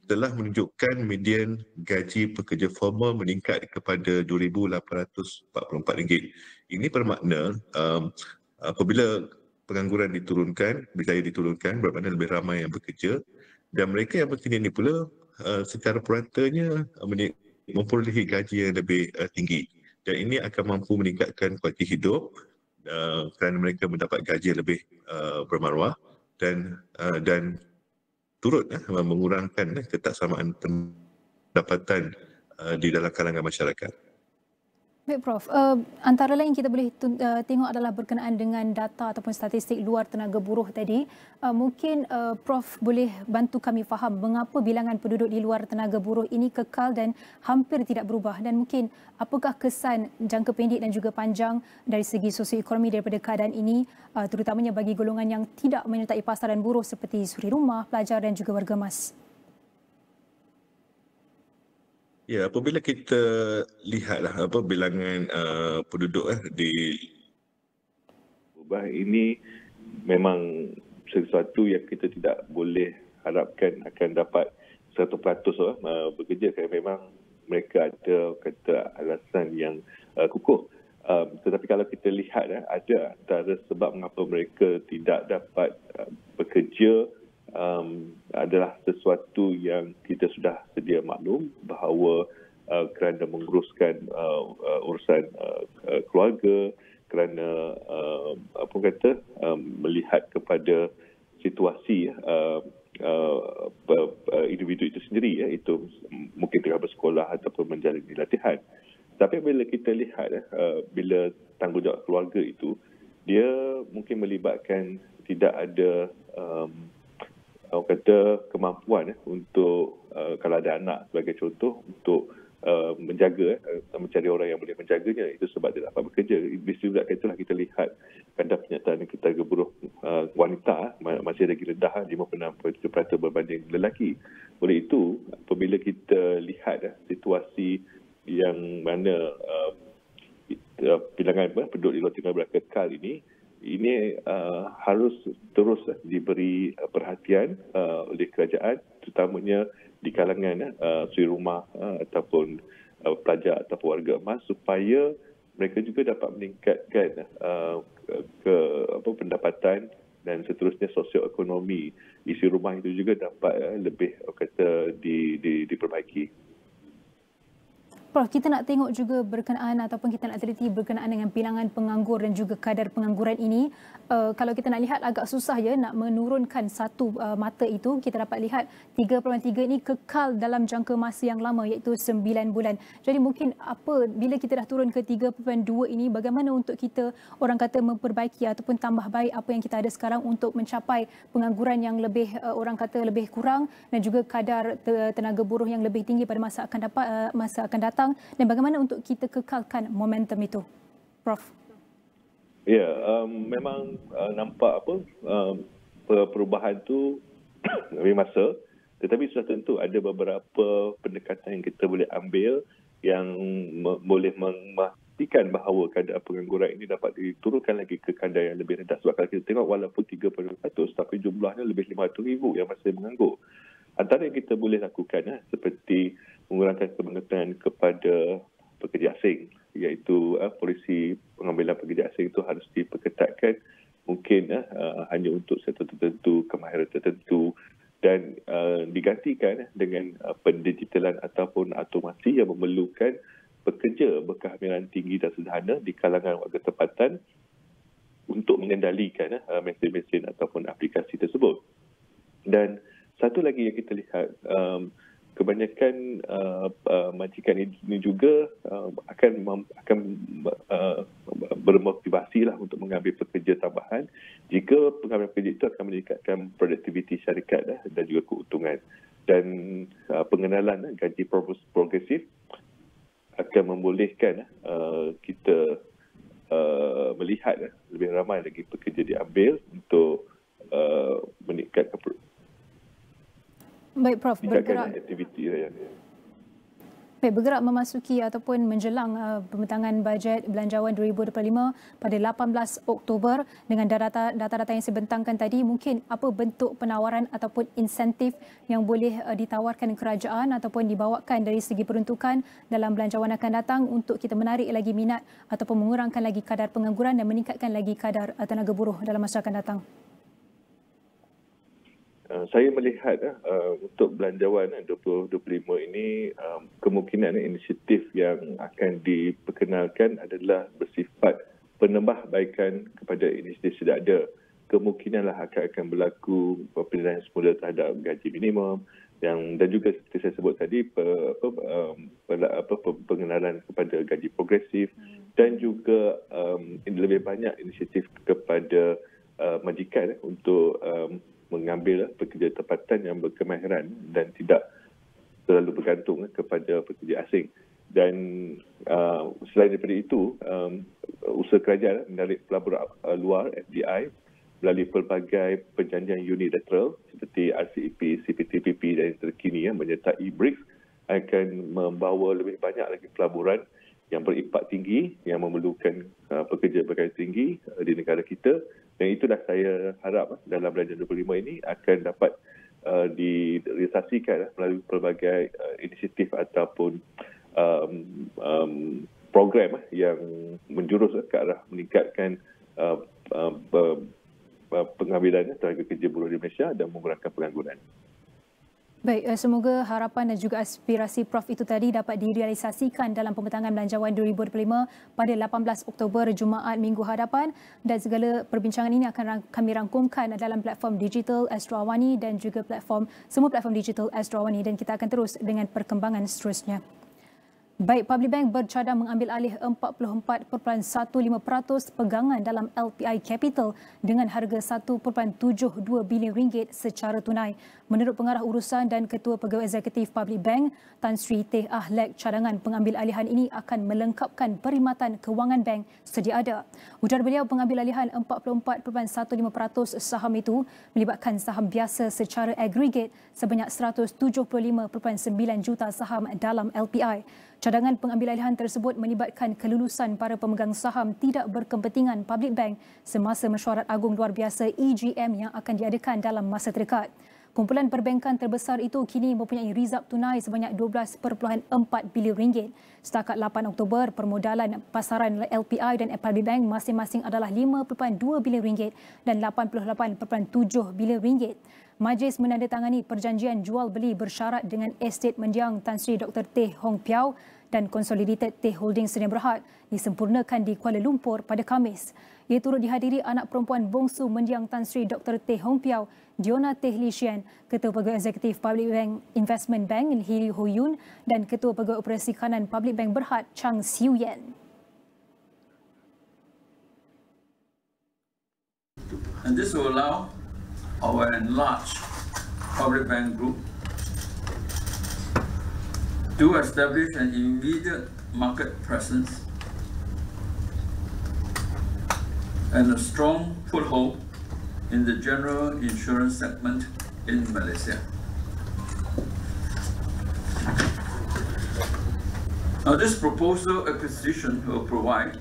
telah menunjukkan median gaji pekerja formal meningkat kepada RM2,844. Ini bermakna apabila pengangguran diturunkan, bila diturunkan, bermakna lebih ramai yang bekerja, dan mereka yang bekerja ini pula secara puratanya memperolehi gaji yang lebih tinggi. Dan ini akan mampu meningkatkan kualiti hidup kerana mereka mendapat gaji yang lebih bermaruah dan turut mengurangkan ketaksamaan pendapatan di dalam kalangan masyarakat. Baik Prof, antara lain kita boleh tengok adalah berkenaan dengan data ataupun statistik luar tenaga buruh tadi. Mungkin Prof boleh bantu kami faham mengapa bilangan penduduk di luar tenaga buruh ini kekal dan hampir tidak berubah, dan mungkin apakah kesan jangka pendek dan juga panjang dari segi sosioekonomi daripada keadaan ini, terutamanya bagi golongan yang tidak menyertai pasaran buruh seperti suri rumah, pelajar dan juga warga emas. Ya, apabila kita lihatlah bilangan penduduk di ubah ini, memang sesuatu yang kita tidak boleh harapkan akan dapat 100% bekerja, kerana memang mereka ada alasan yang kukuh. Tetapi kalau kita lihat ada antara sebab mengapa mereka tidak dapat bekerja adalah sesuatu yang kita sudah sedia maklum, bahawa kerana menguruskan urusan keluarga, kerana melihat kepada situasi individu itu sendiri, itu mungkin tengah bersekolah ataupun menjalani latihan. Tapi bila kita lihat bila tanggungjawab keluarga itu, dia mungkin melibatkan tidak ada kemampuan untuk kalau ada anak sebagai contoh, untuk menjaga, mencari orang yang boleh menjaganya. Itu sebab dia dapat bekerja. Disebabkan itulah kita lihat kadar penyertaan tenaga buruh wanita masih lagi rendah, 56.7% berbanding lelaki. Oleh itu, apabila kita lihat situasi yang mana bilangan penduduk di luar Timur Barat kekal ini harus terus diberi perhatian oleh kerajaan, terutamanya di kalangan suri rumah ataupun pelajar ataupun warga emas, supaya mereka juga dapat meningkatkan pendapatan dan seterusnya sosioekonomi isi rumah itu juga dapat lebih diperbaiki. Prof, kita nak tengok juga berkenaan ataupun kita nak teliti berkenaan dengan bilangan penganggur dan juga kadar pengangguran ini. Kalau kita nak lihat agak susah nak menurunkan satu mata itu. Kita dapat lihat 3.3 ini kekal dalam jangka masa yang lama, iaitu 9 bulan. Jadi mungkin bila kita dah turun ke 3.2 ini, bagaimana untuk kita orang kata memperbaiki ataupun tambah baik apa yang kita ada sekarang untuk mencapai pengangguran yang lebih orang kata lebih kurang dan juga kadar tenaga buruh yang lebih tinggi pada masa akan datang. Dan bagaimana untuk kita kekalkan momentum itu, Prof? Ya, memang nampak perubahan tu lebih masa, tetapi sudah tentu ada beberapa pendekatan yang kita boleh ambil yang boleh memastikan bahawa kadar pengangguran ini dapat diturunkan lagi ke kadar yang lebih rendah. Sebab kalau kita tengok walaupun 30%, tapi jumlahnya lebih 500,000 yang masih menganggur. Antara yang kita boleh lakukan seperti mengurangkan kemengetan kepada pekerja asing, iaitu polisi pengambilan pekerja asing itu harus diperketatkan, mungkin hanya untuk sektor tertentu, kemahiran tertentu, dan digantikan dengan pendigitalan ataupun automasi yang memerlukan pekerja berkehamilan tinggi dan sederhana di kalangan warga tempatan untuk mengendalikan mesin-mesin ataupun aplikasi tersebut. Dan satu lagi yang kita lihat, kebanyakan majikan ini juga akan bermotivasi untuk mengambil pekerja tambahan jika pengambilan pekerja itu akan meningkatkan produktiviti syarikat dan juga keuntungan. Dan pengenalan gaji progresif akan membolehkan kita melihat lebih ramai lagi pekerja diambil untuk meningkatkan Baik Prof, bergerak aktiviti rakyat. Baik, bergerak memasuki ataupun menjelang pembentangan bajet Belanjawan 2025 pada 18 Oktober dengan data-data yang saya bentangkan tadi, mungkin apa bentuk penawaran ataupun insentif yang boleh ditawarkan kerajaan ataupun dibawakan dari segi peruntukan dalam Belanjawan akan datang untuk kita menarik lagi minat ataupun mengurangkan lagi kadar pengangguran dan meningkatkan lagi kadar tenaga buruh dalam masa akan datang? Saya melihat untuk Belanjawan 2025 ini kemungkinan inisiatif yang akan diperkenalkan adalah bersifat penambahbaikan kepada inisiatif sedia ada. Kemungkinanlah akan berlaku penilaian semula terhadap gaji minimum dan juga seperti saya sebut tadi pengenalan kepada gaji progresif dan juga lebih banyak inisiatif kepada majikan untuk mengambil pekerja tempatan yang berkemahiran dan tidak terlalu bergantung kepada pekerja asing. Dan selain daripada itu, usaha kerajaan menarik pelaburan luar FDI melalui pelbagai perjanjian unilateral seperti RCEP, CPTPP dan yang terkini menyertai BRICS akan membawa lebih banyak lagi pelaburan yang berimpak tinggi, yang memerlukan pekerja berkarir tinggi di negara kita. Dan itulah saya harap dalam Belanjawan 2025 ini akan dapat direalisasikan melalui pelbagai inisiatif ataupun program yang menjurus ke arah meningkatkan pengambilan tenaga kerja buruh di Malaysia dan mengurangkan pengangguran. Baik, semoga harapan dan juga aspirasi Prof itu tadi dapat direalisasikan dalam pembentangan Belanjawan 2025 pada 18 Oktober Jumaat minggu hadapan, dan segala perbincangan ini akan kami rangkumkan dalam platform digital Astro AWANI dan juga semua platform digital Astro AWANI, dan kita akan terus dengan perkembangan seterusnya. Baik, Public Bank bercadang mengambil alih 44.15% pegangan dalam LPI Capital dengan harga RM1.72 bilion secara tunai. Menurut Pengarah Urusan dan Ketua Pegawai Eksekutif Public Bank, Tan Sri Teh Ahlek, cadangan pengambil alihan ini akan melengkapkan perkhidmatan kewangan bank sedia ada. Ujar beliau, pengambil alihan 44.15% saham itu melibatkan saham biasa secara agregat sebanyak 175.9 juta saham dalam LPI. Cadangan pengambil alihan tersebut melibatkan kelulusan para pemegang saham tidak berkepentingan Public Bank semasa mesyuarat agung luar biasa EGM yang akan diadakan dalam masa terdekat. Kumpulan perbankan terbesar itu kini mempunyai rizab tunai sebanyak 12.4 bilion ringgit. Setakat 8 Oktober, permodalan pasaran LPI dan Public Bank masing-masing adalah 5.2 bilion ringgit dan 88.7 bilion ringgit. Majlis menandatangani perjanjian jual beli bersyarat dengan estet mendiang Tan Sri Dr. Teh Hong Piao dan Consolidated Teh Holding Sdn Bhd disempurnakan di Kuala Lumpur pada Khamis. Ia turut dihadiri anak perempuan bongsu mendiang Tan Sri Dr. Teh Hong Piao, Diona Teh Lishian, Ketua Pegawai Eksekutif Public Bank Investment Bank Hiri Ho Yun dan Ketua Pegawai Operasi Kanan Public Bank Berhad Chang Siu Yen. And this will allow our enlarged public bank group to establish an immediate market presence and a strong foothold in the general insurance segment in Malaysia. Now, this proposal acquisition will provide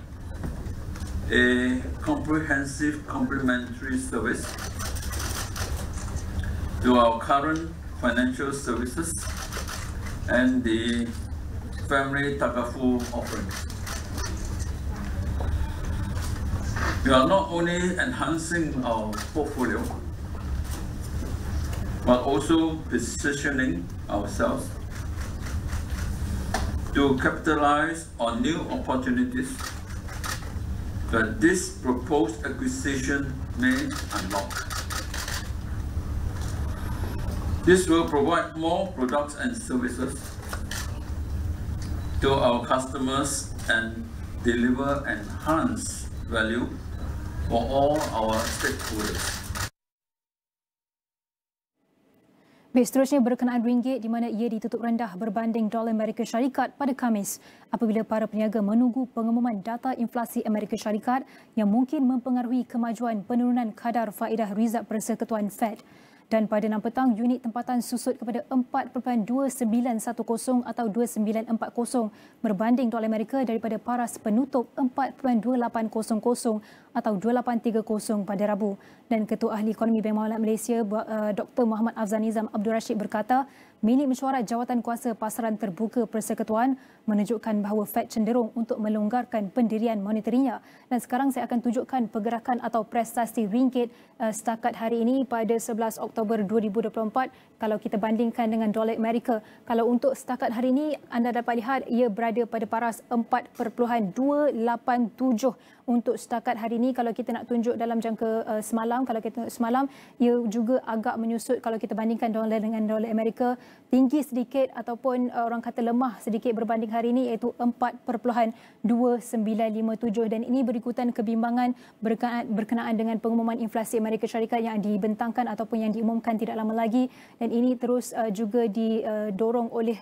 a comprehensive complementary service to our current financial services and the family Takafu offerings. We are not only enhancing our portfolio, but also positioning ourselves to capitalize on new opportunities that this proposed acquisition may unlock. This will provide more products and services to our customers and deliver enhanced value for all our stakeholders. Seterusnya berkenaan ringgit di mana ia ditutup rendah berbanding dolar Amerika Syarikat pada Khamis apabila para peniaga menunggu pengumuman data inflasi Amerika Syarikat yang mungkin mempengaruhi kemajuan penurunan kadar faedah Rizab Persekutuan Fed. Dan pada 6 petang, unit tempatan susut kepada 4.2910 atau 2940 berbanding dolar Amerika daripada paras penutup 4.2800 atau 2830 pada Rabu. Dan Ketua Ahli Ekonomi Bank Muamalat Malaysia Dr. Muhammad Afzal Nizam Abdul Rashid berkata, minit mesyuarat Jawatan Kuasa Pasaran Terbuka Persekutuan menunjukkan bahawa Fed cenderung untuk melonggarkan pendirian moneterinya. Dan sekarang saya akan tunjukkan pergerakan atau prestasi ringgit setakat hari ini pada 11 Oktober 2024 kalau kita bandingkan dengan dolar Amerika. Kalau untuk setakat hari ini anda dapat lihat ia berada pada paras 4.287 untuk setakat hari ini. Kalau kita nak tunjuk dalam jangka semalam, kalau kita tengok semalam ia juga agak menyusut kalau kita bandingkan dolar dengan dolar Amerika, tinggi sedikit ataupun orang kata lemah sedikit berbanding hari ini iaitu 4.2957 dan ini berikutan kebimbangan berkenaan dengan pengumuman inflasi Amerika Syarikat yang dibentangkan ataupun yang diumumkan tidak lama lagi dan ini terus juga didorong oleh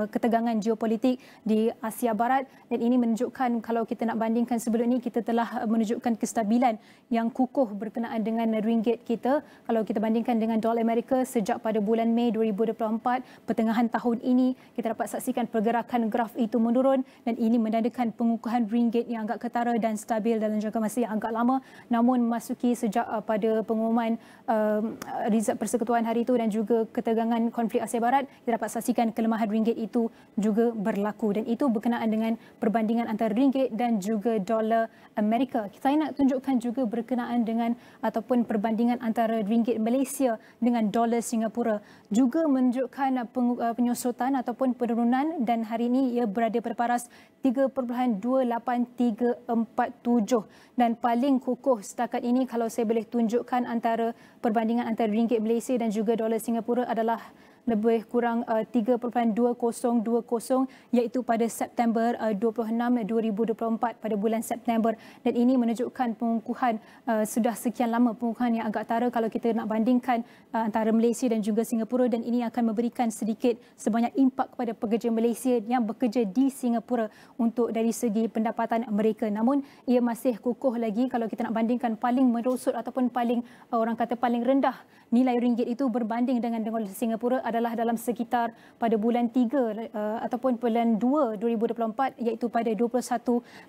ketegangan geopolitik di Asia Barat dan ini menunjukkan kalau kita nak bandingkan sebelum ini kita telah menunjukkan kestabilan yang kukuh berkenaan dengan ringgit kita kalau kita bandingkan dengan dolar Amerika sejak pada bulan Mei 2024 pertengahan tahun ini kita dapat saksikan pergerakan graf itu menurun dan ini menandakan pengukuhan ringgit yang agak ketara dan stabil dalam jangka masa yang agak lama namun memasuki sejak pada pengumuman Rizab Persekutuan hari itu dan juga ketegangan konflik Asia Barat kita dapat saksikan kelemahan ringgit itu juga berlaku dan itu berkenaan dengan perbandingan antara ringgit dan juga dolar Amerika. Saya nak tunjukkan juga berkenaan dengan ataupun perbandingan antara ringgit Malaysia dengan dolar Singapura juga menunjukkan penyusutan ataupun penurunan dan hari ini ia berada pada paras 3.28347 dan paling kukuh setakat ini kalau saya boleh tunjukkan antara perbandingan antara ringgit Malaysia dan juga dolar Singapura adalah lebih kurang 3.2020 iaitu pada September 26 2024 pada bulan September dan ini menunjukkan pengukuhan sudah sekian lama pengukuhan yang agak tara kalau kita nak bandingkan antara Malaysia dan juga Singapura dan ini akan memberikan sedikit sebanyak impak kepada pekerja Malaysia yang bekerja di Singapura untuk dari segi pendapatan mereka namun ia masih kukuh lagi kalau kita nak bandingkan paling merosot ataupun paling orang kata paling rendah nilai ringgit itu berbanding dengan dolar Singapura adalah dalam sekitar pada bulan 3 ataupun bulan 2 2024 iaitu pada 21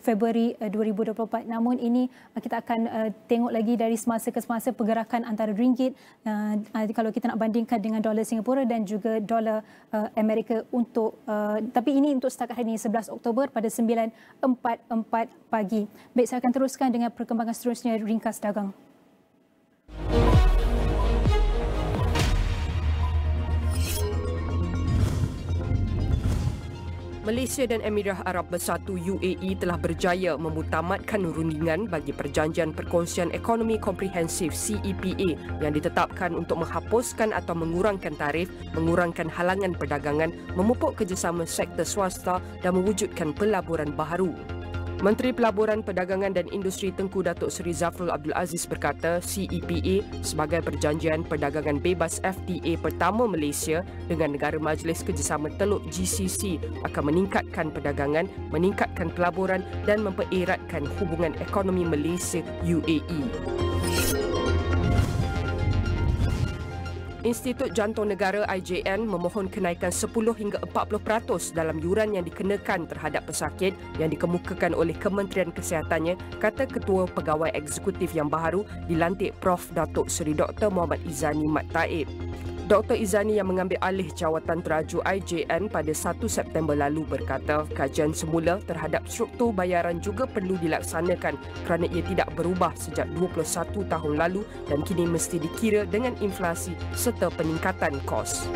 Februari 2024. Namun ini kita akan tengok lagi dari semasa ke semasa pergerakan antara ringgit kalau kita nak bandingkan dengan dolar Singapura dan juga dolar Amerika untuk tapi ini untuk setakat hari ini 11 Oktober pada 9.44 pagi. Baik, saya akan teruskan dengan perkembangan seterusnya ringkas dagang. Malaysia dan Emirat Arab Bersatu UAE telah berjaya memutamatkan rundingan bagi Perjanjian Perkongsian Ekonomi Komprehensif CEPA yang ditetapkan untuk menghapuskan atau mengurangkan tarif, mengurangkan halangan perdagangan, memupuk kerjasama sektor swasta dan mewujudkan pelaburan baharu. Menteri Pelaburan, Perdagangan dan Industri Tengku Datuk Seri Zafrul Abdul Aziz berkata CEPA sebagai perjanjian perdagangan bebas FTA pertama Malaysia dengan negara Majlis Kerjasama Teluk GCC akan meningkatkan perdagangan, meningkatkan pelaburan dan mempereratkan hubungan ekonomi Malaysia UAE. Institut Jantung Negara IJN memohon kenaikan 10 hingga 40% dalam yuran yang dikenakan terhadap pesakit yang dikemukakan oleh Kementerian Kesihatannya, kata Ketua Pegawai Eksekutif yang baru dilantik Prof. Datuk Seri Dr. Muhammad Izzani Mat Taib. Dr. Izzani yang mengambil alih jawatan teraju IJN pada 1 September lalu berkata kajian semula terhadap struktur bayaran juga perlu dilaksanakan kerana ia tidak berubah sejak 21 tahun lalu dan kini mesti dikira dengan inflasi serta peningkatan kos.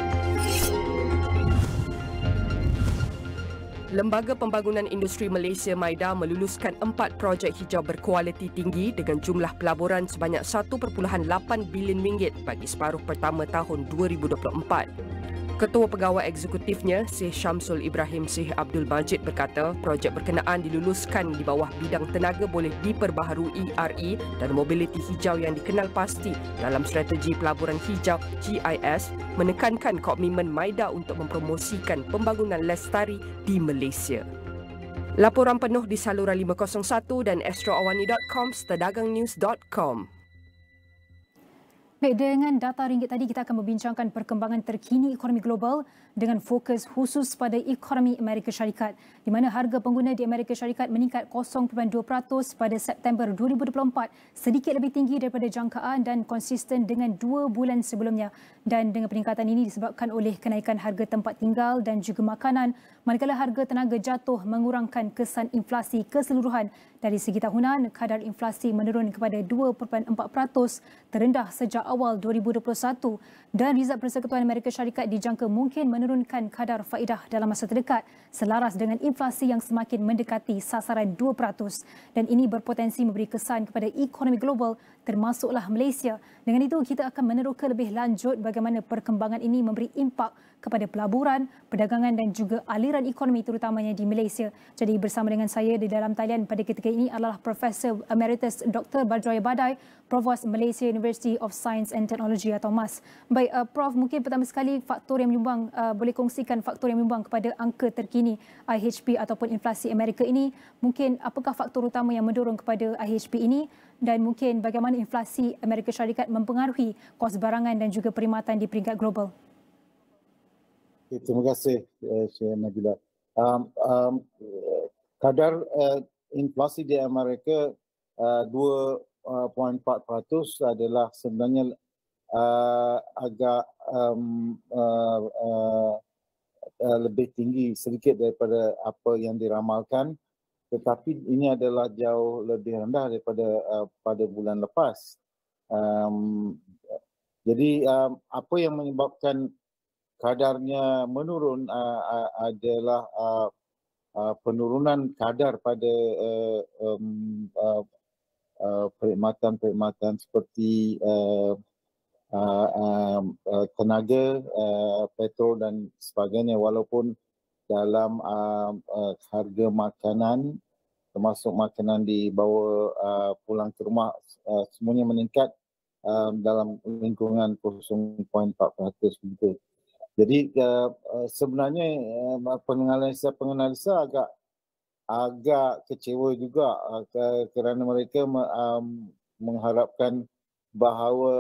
Lembaga Pembangunan Industri Malaysia MIDA meluluskan 4 projek hijau berkualiti tinggi dengan jumlah pelaburan sebanyak 1.8 bilion ringgit bagi separuh pertama tahun 2024. Ketua Pegawai Eksekutifnya, Syekh Syamsul Ibrahim Syekh Abdul Majid berkata, projek berkenaan diluluskan di bawah bidang tenaga boleh diperbaharui RE dan mobiliti hijau yang dikenal pasti dalam strategi pelaburan hijau GIS, menekankan komitmen MIDA untuk mempromosikan pembangunan lestari di Malaysia. Laporan penuh di saluran 501 dan astroawani.com, terdagangnnews.com. Baik, dengan data ringgit tadi kita akan membincangkan perkembangan terkini ekonomi global dengan fokus khusus pada ekonomi Amerika Syarikat, di mana harga pengguna di Amerika Syarikat meningkat 0.2% pada September 2024, sedikit lebih tinggi daripada jangkaan dan konsisten dengan 2 bulan sebelumnya. Dan dengan peningkatan ini disebabkan oleh kenaikan harga tempat tinggal dan juga makanan, manakala harga tenaga jatuh mengurangkan kesan inflasi keseluruhan. Dari segi tahunan, kadar inflasi menurun kepada 2.4%, terendah sejak awal 2021, dan Rizal Persekutuan Amerika Syarikat dijangka mungkin menurunkan kadar faedah dalam masa terdekat selaras dengan inflasi yang semakin mendekati sasaran 2%, dan ini berpotensi memberi kesan kepada ekonomi global termasuklah Malaysia. Dengan itu, kita akan meneroka lebih lanjut bagaimana perkembangan ini memberi impak kepada pelaburan, perdagangan dan juga aliran ekonomi terutamanya di Malaysia. Jadi bersama dengan saya di dalam talian pada ketika ini adalah Profesor Emeritus Dr. Badroya Badai, Provost Malaysia University of Science and Technology atau MAS. Baik, Prof, mungkin pertama sekali faktor yang menyumbang, boleh kongsikan faktor yang menyumbang kepada angka terkini IHP ataupun inflasi Amerika ini. Mungkin apakah faktor utama yang mendorong kepada IHP ini, dan mungkin bagaimana inflasi Amerika Syarikat mempengaruhi kos barangan dan juga perkhidmatan di peringkat global? Terima kasih, Syed Nabilah. Kadar inflasi di Amerika 2.4% adalah sebenarnya agak lebih tinggi sedikit daripada apa yang diramalkan, tetapi ini adalah jauh lebih rendah daripada pada bulan lepas. Jadi apa yang menyebabkan kadarnya menurun adalah penurunan kadar pada perkhidmatan seperti tenaga, petrol dan sebagainya, walaupun dalam harga makanan termasuk makanan dibawa pulang ke rumah semuanya meningkat dalam lingkungan 0.4% begitu. Jadi sebenarnya penganalisa agak kecewa juga kerana mereka mengharapkan bahawa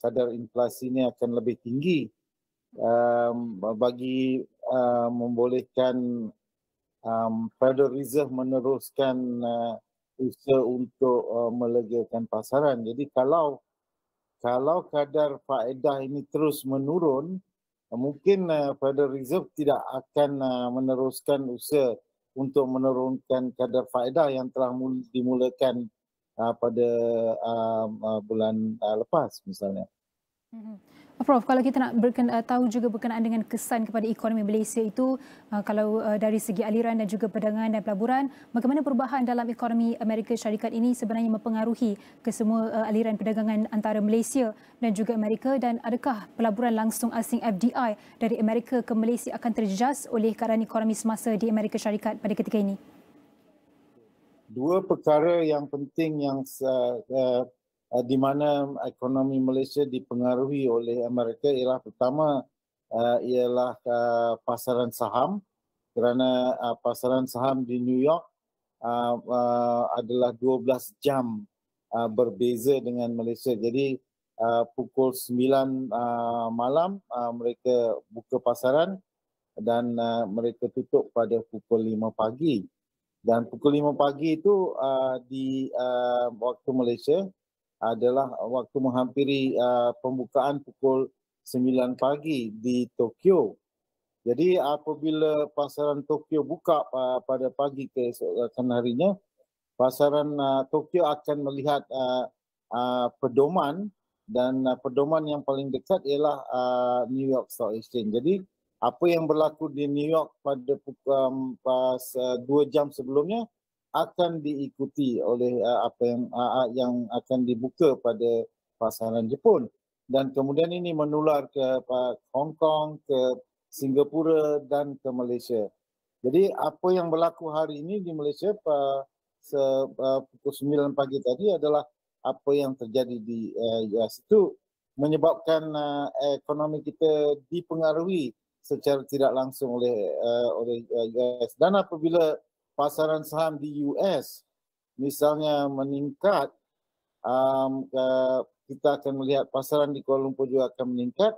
kadar inflasi ini akan lebih tinggi bagi membolehkan Federal Reserve meneruskan usaha untuk melegakan pasaran. Jadi kalau kadar faedah ini terus menurun, mungkin Federal Reserve tidak akan meneruskan usaha untuk menurunkan kadar faedah yang telah dimulakan pada bulan lepas misalnya. Prof, kalau kita nak tahu juga berkenaan dengan kesan kepada ekonomi Malaysia itu, kalau dari segi aliran dan juga perdagangan dan pelaburan, bagaimana perubahan dalam ekonomi Amerika Syarikat ini sebenarnya mempengaruhi ke semua aliran perdagangan antara Malaysia dan juga Amerika, dan adakah pelaburan langsung asing FDI dari Amerika ke Malaysia akan terjejas oleh keadaan ekonomi semasa di Amerika Syarikat pada ketika ini? Dua perkara yang penting yang di mana ekonomi Malaysia dipengaruhi oleh Amerika ialah pertama ialah pasaran saham, kerana pasaran saham di New York adalah 12 jam berbeza dengan Malaysia. Jadi pukul 9 malam mereka buka pasaran dan mereka tutup pada pukul 5 pagi. Dan pukul 5 pagi itu di waktu Malaysia adalah waktu menghampiri pembukaan pukul 9 pagi di Tokyo. Jadi apabila pasaran Tokyo buka pada pagi keesokan harinya, pasaran Tokyo akan melihat pedoman, dan pedoman yang paling dekat ialah New York Stock Exchange. Jadi apa yang berlaku di New York pada pukul 2 jam sebelumnya akan diikuti oleh apa yang akan dibuka pada pasaran Jepun. Dan kemudian ini menular ke Hong Kong, ke Singapura dan ke Malaysia. Jadi apa yang berlaku hari ini di Malaysia pukul 9 pagi tadi adalah apa yang terjadi di US. Itu menyebabkan ekonomi kita dipengaruhi secara tidak langsung oleh US. Dan apabila pasaran saham di US misalnya meningkat, kita akan melihat pasaran di Kuala Lumpur juga akan meningkat,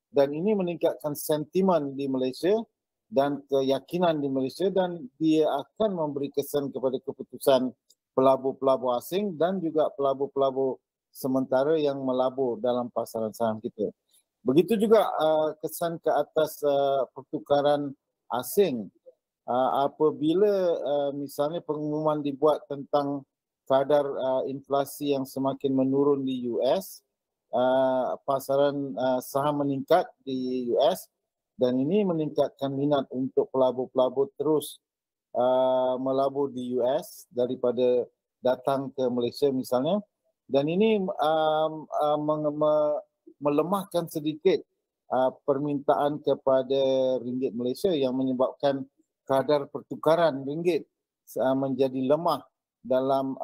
dan ini meningkatkan sentimen di Malaysia dan keyakinan di Malaysia, dan dia akan memberi kesan kepada keputusan pelabur-pelabur asing dan juga pelabur-pelabur sementara yang melabur dalam pasaran saham kita. Begitu juga kesan ke atas pertukaran asing. Apabila misalnya pengumuman dibuat tentang kadar inflasi yang semakin menurun di US, pasaran saham meningkat di US, dan ini meningkatkan minat untuk pelabur-pelabur terus melabur di US daripada datang ke Malaysia misalnya. Dan ini melemahkan sedikit permintaan kepada ringgit Malaysia yang menyebabkan kadar pertukaran ringgit menjadi lemah dalam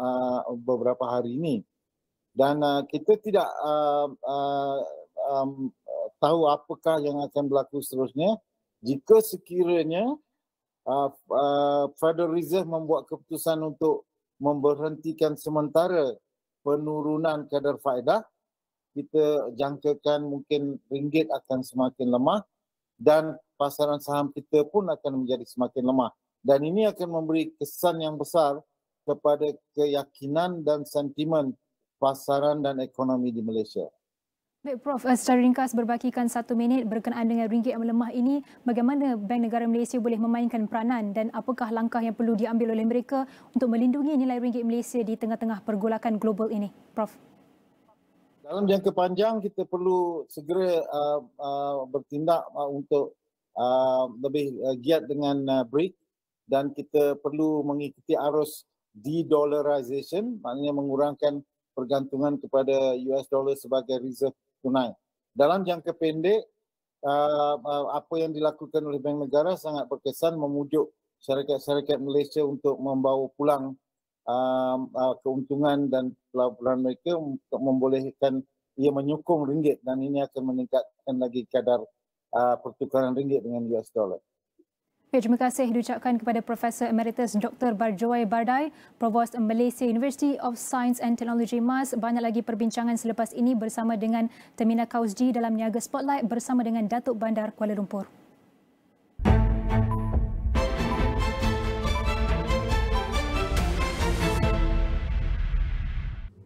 beberapa hari ini. Dan kita tidak tahu apakah yang akan berlaku seterusnya jika sekiranya Federal Reserve membuat keputusan untuk memberhentikan sementara penurunan kadar faedah. Kita jangkakan mungkin ringgit akan semakin lemah dan pasaran saham kita pun akan menjadi semakin lemah. Dan ini akan memberi kesan yang besar kepada keyakinan dan sentimen pasaran dan ekonomi di Malaysia. Baik Prof, secara ringkas berbakikan 1 minit berkenaan dengan ringgit yang melemah ini, bagaimana Bank Negara Malaysia boleh memainkan peranan dan apakah langkah yang perlu diambil oleh mereka untuk melindungi nilai ringgit Malaysia di tengah-tengah pergolakan global ini, Prof? Dalam jangka panjang kita perlu segera bertindak untuk lebih giat dengan BRIC, dan kita perlu mengikuti arus de-dollarization, maknanya mengurangkan pergantungan kepada US dollar sebagai reserve tunai. Dalam jangka pendek, apa yang dilakukan oleh Bank Negara sangat berkesan memujuk syarikat-syarikat Malaysia untuk membawa pulang keuntungan dan pelaburan mereka untuk membolehkan ia menyokong ringgit, dan ini akan meningkatkan lagi kadar pertukaran ringgit dengan US dollar. Terima kasih diucapkan kepada Profesor Emeritus Dr. Barjoy Bardai, Provost Malaysia University of Science and Technology MAS. Banyak lagi perbincangan selepas ini bersama dengan Tehmina Kaoosji dalam Niaga Spotlight bersama dengan Datuk Bandar Kuala Lumpur.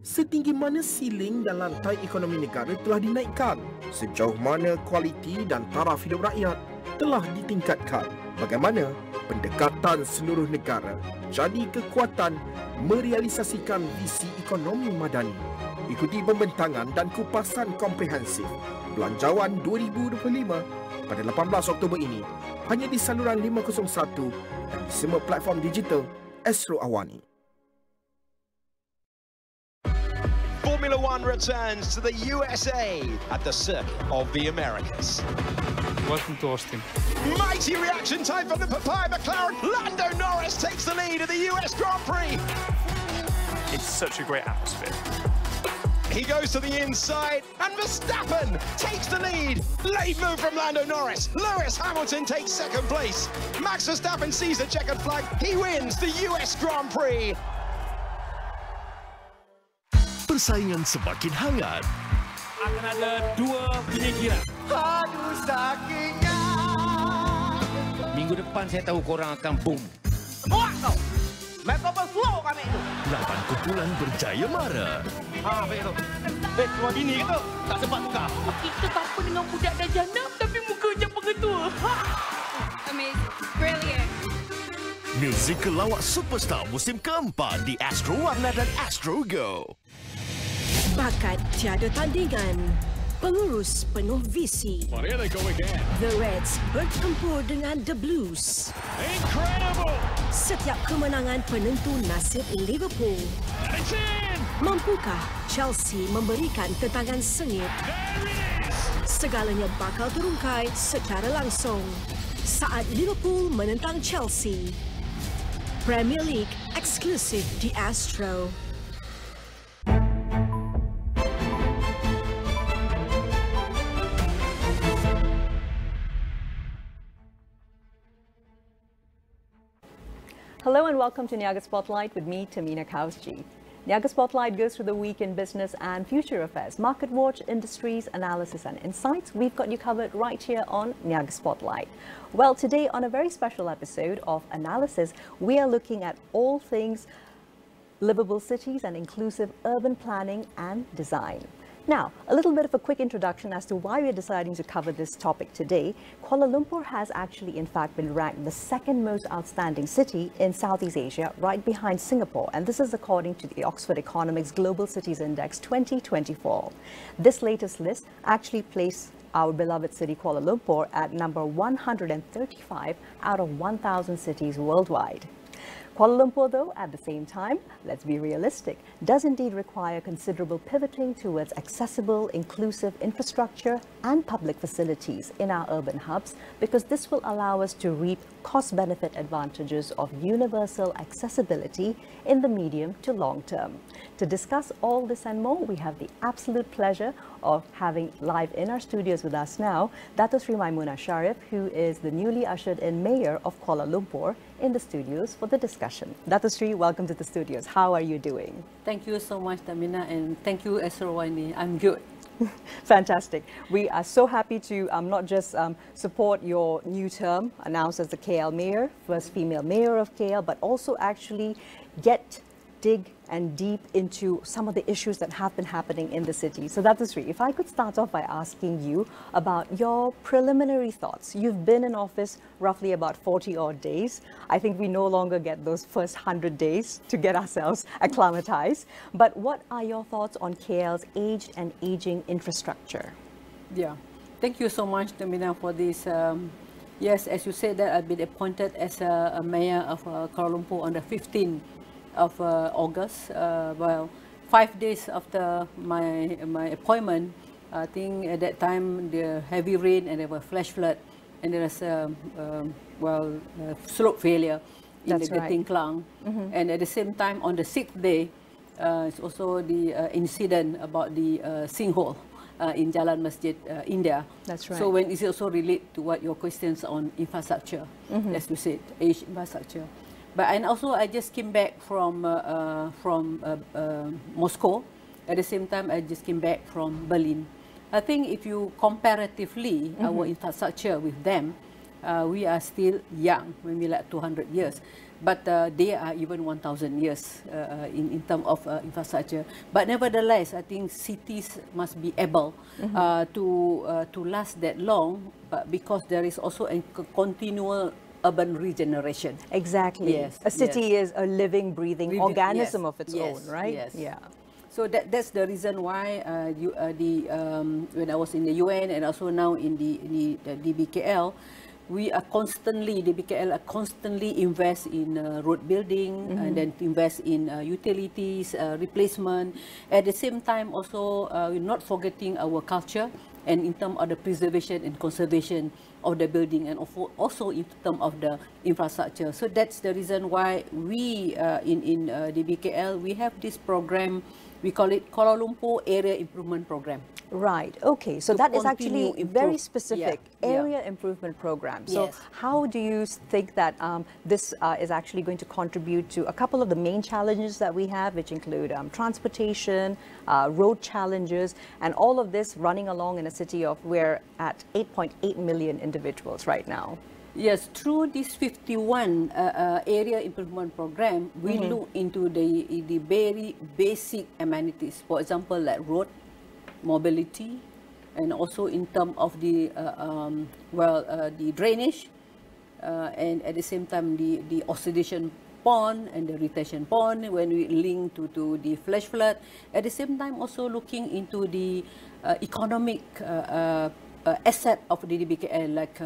Setinggi mana siling dan lantai ekonomi negara telah dinaikkan? Sejauh mana kualiti dan taraf hidup rakyat telah ditingkatkan? Bagaimana pendekatan seluruh negara jadi kekuatan merealisasikan visi ekonomi madani? Ikuti pembentangan dan kupasan komprehensif Belanjawan 2025 pada 18 Oktober ini hanya di saluran 501 dan di semua platform digital Astro AWANI. Formula One returns to the USA at the Circuit of the Americas. Welcome to Austin. Mighty reaction time from the Papaya McLaren. Lando Norris takes the lead at the US Grand Prix. It's such a great atmosphere. He goes to the inside and Verstappen takes the lead. Late move from Lando Norris. Lewis Hamilton takes second place. Max Verstappen sees the checkered flag. He wins the US Grand Prix. Persaingan semakin hangat. akan ada 2 penyingkiran. Aduh sakitnya. Minggu depan saya tahu korang akan boom. Buat kau. Microphone flow kami itu. 8 kumpulan berjaya mara. Baik tu. Cuma bini ke tu? Tak sempat tukar. Kita tak apa dengan budak dah janda tapi muka macam pengetua. Amazing. Brilliant. Muzik kelawak superstar musim keempat di Astro Warna dan Astro Go. Bakat tiada tandingan. Pengurus penuh visi. Here they go again. The Reds bertempur dengan The Blues. Incredible! Setiap kemenangan penentu nasib Liverpool. Mampukah Chelsea memberikan tentangan sengit? Segalanya bakal terungkai secara langsung saat Liverpool menentang Chelsea. Premier League eksklusif di Astro. Hello and welcome to Niaga Spotlight with me, Tehmina Kaoosji. Niaga Spotlight goes through the week in business and future affairs, market watch, industries, analysis and insights. We've got you covered right here on Niaga Spotlight. Well, today on a very special episode of Analysis, we are looking at all things livable cities and inclusive urban planning and design. Now, a little bit of a quick introduction as to why we're deciding to cover this topic today. Kuala Lumpur has actually, in fact, been ranked the second most outstanding city in Southeast Asia, right behind Singapore. And this is according to the Oxford Economics Global Cities Index 2024. This latest list actually placed our beloved city Kuala Lumpur at number 135 out of 1,000 cities worldwide. Kuala Lumpur, though, at the same time, let's be realistic, does indeed require considerable pivoting towards accessible, inclusive infrastructure and public facilities in our urban hubs, because this will allow us to reap cost-benefit advantages of universal accessibility in the medium to long term. To discuss all this and more, we have the absolute pleasure of having live in our studios with us now, Dato Sri Maimuna Sharif, who is the newly ushered in Mayor of Kuala Lumpur, in the studios for the discussion. Dato Sri, welcome to the studios. How are you doing? Thank you so much, Tehmina, and thank you, AWANI. I'm good. Fantastic. We are so happy to not just support your new term announced as the KL Mayor, first female Mayor of KL, but also actually dig and deep into some of the issues that have been happening in the city. So Dato Sri, if I could start off by asking you about your preliminary thoughts. You've been in office roughly about 40 odd days. I think we no longer get those first 100 days to get ourselves acclimatized. But what are your thoughts on KL's aged and aging infrastructure? Yeah, thank you so much, Tehmina, for this. Yes, as you said, that I've been appointed as a mayor of Kuala Lumpur on the 15th of August. Well, 5 days after my appointment, I think at that time the heavy rain and there was flash flood and there was slope failure in the Genting Klang. And at the same time, on the 6th day, it's also the incident about the sinkhole in Jalan Masjid India. That's right. So when it's also relate to what your questions on infrastructure, as you said, age infrastructure. But and also I just came back from Moscow. At the same time, I just came back from Berlin. I think if you comparatively our infrastructure with them, we are still young, maybe like 200 years. But they are even 1,000 years in terms of infrastructure. But nevertheless, I think cities must be able to last that long, but because there is also a continual urban regeneration. Exactly. Yes. A city is a living, breathing organism of its own, right? Yes. Yeah. So that's the reason why when I was in the UN and also now in the DBKL, we are constantly, DBKL are constantly invest in road building and then invest in utilities, replacement. At the same time also, we're not forgetting our culture and in terms of the preservation and conservation of the building and also in terms of the infrastructure. So that's the reason why we in DBKL, we have this program We call it Kuala Lumpur Area Improvement Program. Right. Okay. So that is actually very specific area improvement program. So how do you think that this is actually going to contribute to a couple of the main challenges that we have, which include transportation, road challenges, and all of this running along in a city of we're at 8.8 million individuals right now? Yes, through this 51 area improvement program, we look into the very basic amenities. For example, like road, mobility, and also in terms of the the drainage, and at the same time the oxidation pond and the retention pond when we link to the flash flood. At the same time, also looking into the economic asset of the DBKL, like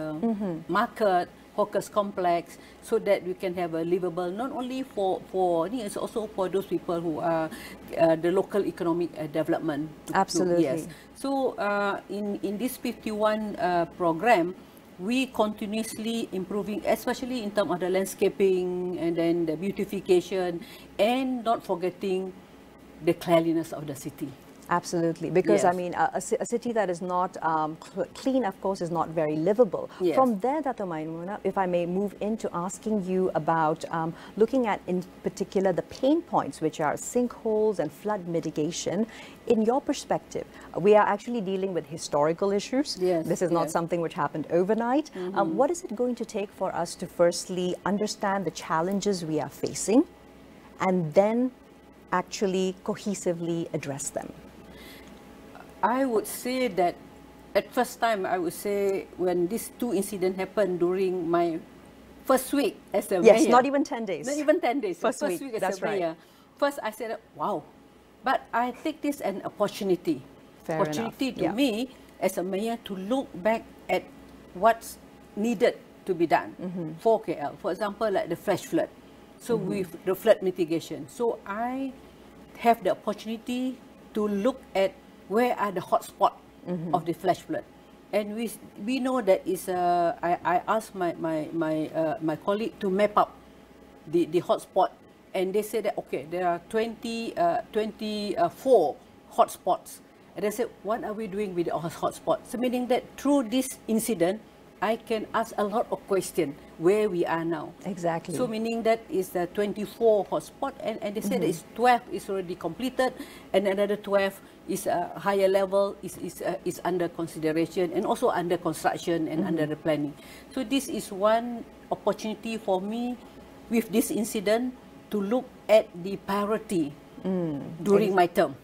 market, hawkers complex, so that we can have a livable, not only for it's also for those people who are the local economic development. Absolutely. Yes. So in this 51 program, we continuously improving, especially in terms of the landscaping and then the beautification, and not forgetting the cleanliness of the city. Absolutely, because I mean, a city that is not clean, of course, is not very livable. From there, Dato' Maimuna, if I may move into asking you about looking at, in particular, the pain points, which are sinkholes and flood mitigation. In your perspective, we are actually dealing with historical issues. This is not something which happened overnight. What is it going to take for us to firstly understand the challenges we are facing, and then actually cohesively address them? I would say that at first time, I would say when these two incidents happened during my first week as a mayor. Yes, not even 10 days. Not even 10 days. First week as a mayor. First, I said, wow. But I take this an opportunity. Fair opportunity enough. to me as a mayor to look back at what's needed to be done for KL. For example, like the flash flood. So with the flood mitigation. So I have the opportunity to look at where are the hotspot of the flash flood, and we know that is I asked my colleague to map up the hotspot, and they said that okay, there are 24 hotspots, and they said, what are we doing with the hotspots? So meaning that through this incident, I can ask a lot of questions where we are now. Exactly. So meaning that is the 24 hotspot, and they said it's 12 is already completed, and another 12 is a higher level is under consideration, and also under construction and under the planning. So this is one opportunity for me with this incident to look at the priority during my term.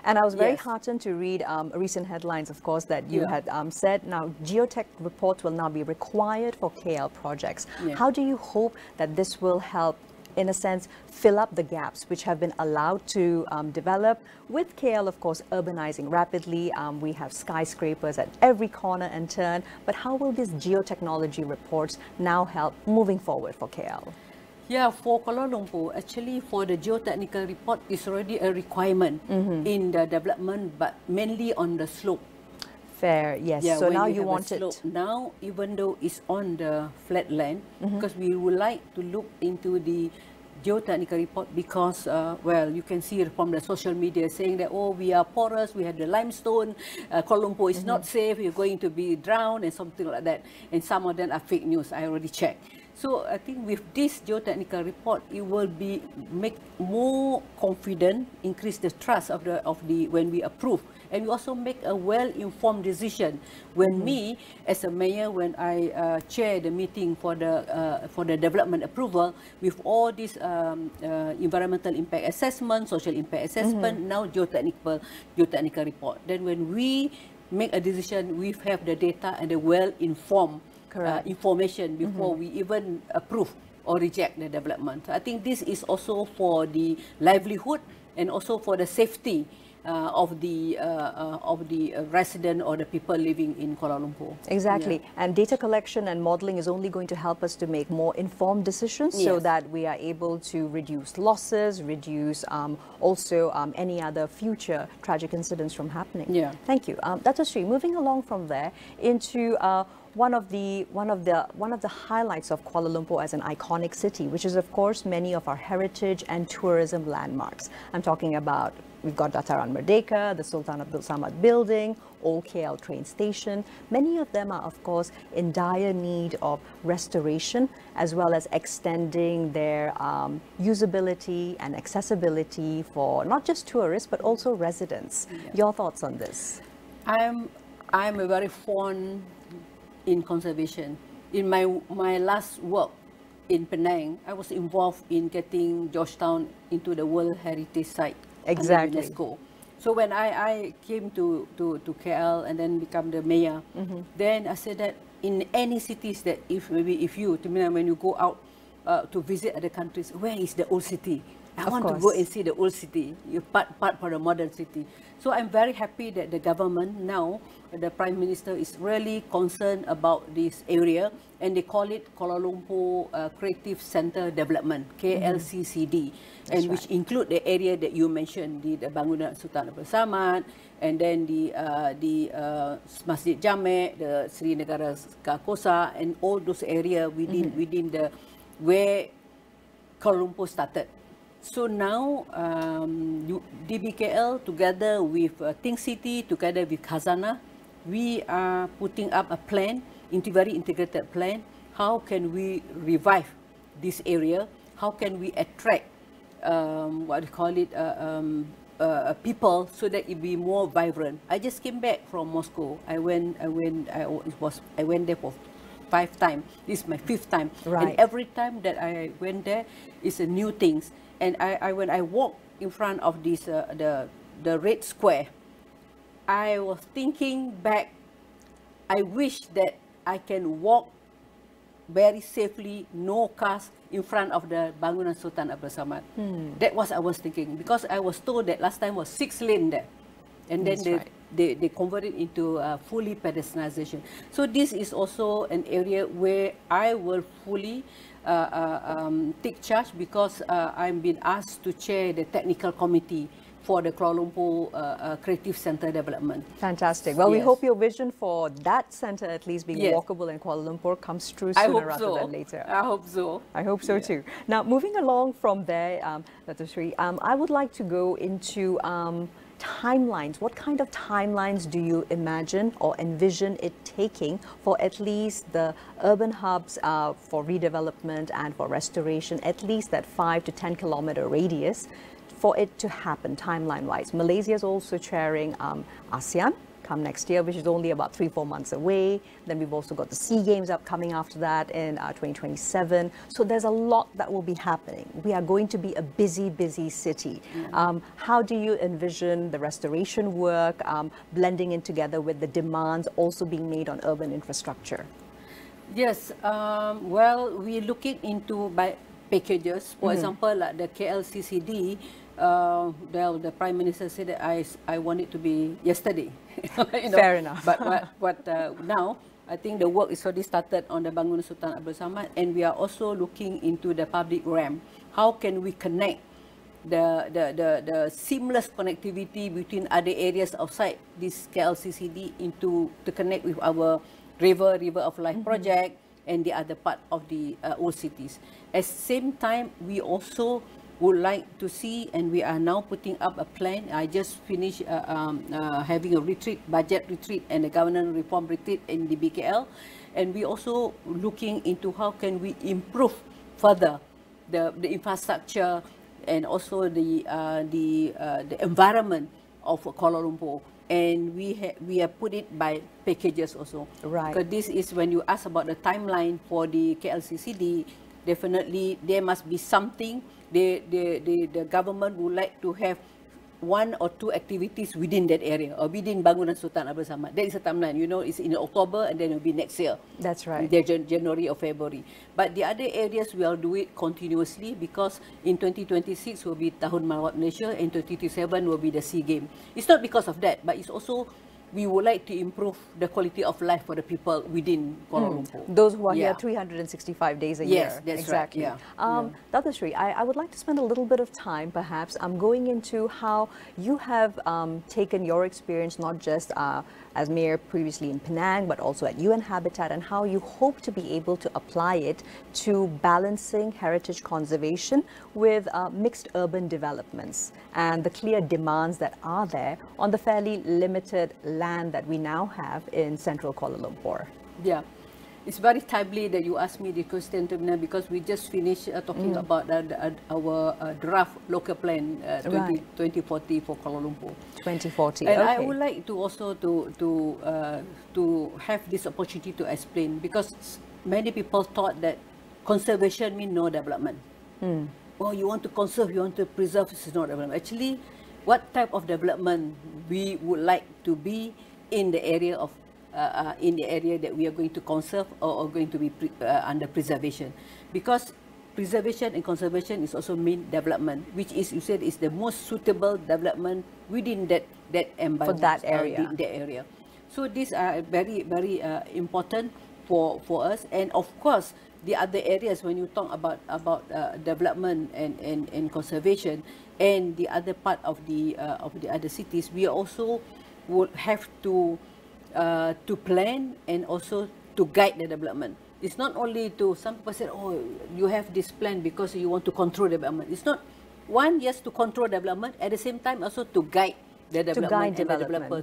And I was very heartened to read recent headlines, of course, that you had said now geotech reports will now be required for KL projects. How do you hope that this will help, in a sense, fill up the gaps which have been allowed to develop with KL, of course, urbanizing rapidly? We have skyscrapers at every corner and turn. But how will these geotechnology reports now help moving forward for KL? Yeah, for Kuala Lumpur, actually for the geotechnical report is already a requirement in the development, but mainly on the slope. Fair, yes. Yeah, so now you want it. Now, even though it's on the flat land, because we would like to look into the geotechnical report, because, well, you can see from the social media saying that, oh, we are porous, we have the limestone, Kuala Lumpur is not safe, we're going to be drowned and something like that. And some of them are fake news, I already checked. So I think with this geotechnical report, it will be make more confident, increase the trust of the when we approve, and we also make a well-informed decision. When me as a mayor, when I chair the meeting for the development approval with all these environmental impact assessment, social impact assessment, now geotechnical report. Then when we make a decision, we have the data and the well-informed information before we even approve or reject the development. So I think this is also for the livelihood and also for the safety of the resident or the people living in Kuala Lumpur. Exactly. And data collection and modeling is only going to help us to make more informed decisions so that we are able to reduce losses, reduce also any other future tragic incidents from happening. Thank you. Dato' Sri, moving along from there into one of the highlights of Kuala Lumpur as an iconic city, which is of course many of our heritage and tourism landmarks. I'm talking about, we've got Dataran Merdeka, the Sultan Abdul Samad building, Old KL train station. Many of them are of course in dire need of restoration, as well as extending their usability and accessibility for not just tourists but also residents. Your thoughts on this? I'm a very fond in conservation. In my last work in Penang, I was involved in getting Georgetown into the World Heritage Site exactly. under UNESCO. So when I came to KL and then become the mayor, then I said that in any cities that if you, Tehmina, when you go out to visit other countries, where is the old city? I want to go and see the old city, part for the modern city. So I'm very happy that the government now, the Prime Minister is really concerned about this area, and they call it Kuala Lumpur Creative Centre Development, KLCCD, and which include the area that you mentioned, the bangunan Sultan Abdul Samad, and then the Masjid Jamek, the Sri Negara Kaoosji, and all those areas within the where Kuala Lumpur started. So now, DBKL together with Think City, together with Khazanah, we are putting up a plan, very integrated plan. How can we revive this area? How can we attract, people so that it be more vibrant? I just came back from Moscow. I went there for 5 times. This is my 5th time, and every time that I went there, it's a new things. And when I walk in front of this the Red Square, I was thinking back. I wish that I can walk very safely, no cars in front of the bangunan Sultan Abdul Samad. That was I was thinking, because I was told that last time was 6 lane there, and then they converted into fully pedestrianization. So this is also an area where I will fully take charge, because I'm being asked to chair the technical committee for the Kuala Lumpur Creative Centre Development. Fantastic. Well, we hope your vision for that centre at least being walkable in Kuala Lumpur comes true sooner rather than later. I hope so. I hope so too. Now, moving along from there, Dr. Sri, I would like to go into timelines. What kind of timelines do you imagine or envision it taking for at least the urban hubs for redevelopment and for restoration, at least that 5 to 10 kilometer radius, for it to happen timeline-wise? Malaysia is also chairing ASEAN come next year, which is only about 3-4 months away. Then we've also got the SEA Games upcoming after that in 2027. So there's a lot that will be happening. We are going to be a busy, busy city. How do you envision the restoration work blending in together with the demands also being made on urban infrastructure? Yes, well, we're looking into by packages. For example, like the KLCCD, the Prime Minister said that I want it to be yesterday. Fair enough. But now, I think the work is already started on the Bangunan Sultan Abdul Samad, and we are also looking into the public RAM. How can we connect the seamless connectivity between other areas outside this KLCCD to connect with our River of Life project and the other part of the old cities. At the same time, we also would like to see, and we are now putting up a plan. I just finished having a budget retreat and a governance reform retreat in the BKL, and we also looking into how can we improve further the infrastructure and also the environment of Kuala Lumpur. And we have put it by packages also. Right. Because this is when you ask about the timeline for the KLCCD, definitely there must be something. The government would like to have 1 or 2 activities within that area or within Bangunan Sultan Abdul Samad. That is a timeline. You know, it's in October and then it will be next year. That's right. January or February. But the other areas we'll do it continuously, because in 2026 will be Tahun Melawat Malaysia and 2027 will be the SEA Games. It's not because of that, but it's also we would like to improve the quality of life for the people within Kuala Lumpur. Those who are here 365 days a year. Yes, that's exactly. Right. Dr. Sri, I would like to spend a little bit of time, perhaps, going into how you have taken your experience, not just as mayor previously in Penang, but also at UN Habitat, and how you hope to be able to apply it to balancing heritage conservation with mixed urban developments and the clear demands that are there on the fairly limited land that we now have in central Kuala Lumpur. Yeah. It's very timely that you asked me the question, Tehmina, because we just finished talking about our draft local plan 2040 for Kuala Lumpur. 2040. And I would like to also to have this opportunity to explain, because many people thought that conservation means no development. Oh, you want to conserve, you want to preserve, this is not development. Actually, what type of development we would like to be in the area of that we are going to conserve or going to be under preservation, because preservation and conservation is also mean development, which is, you said, is the most suitable development within that environment, for that area. So these are very important for us, and of course the other areas when you talk about development and conservation, and the other part of the other cities, we also would have to plan and also to guide the development. It's not only to, some people say, oh, you have this plan because you want to control development. It's not one, yes, to control development, at the same time also to guide the development and the developer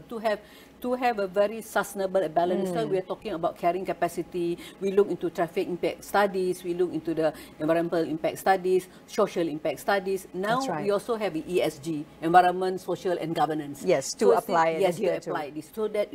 to have a very sustainable balance. So we are talking about carrying capacity. We look into traffic impact studies. We look into the environmental impact studies, social impact studies. Now we also have the ESG, environment, social, and governance. Yes, to apply it. Yes, to apply this, so that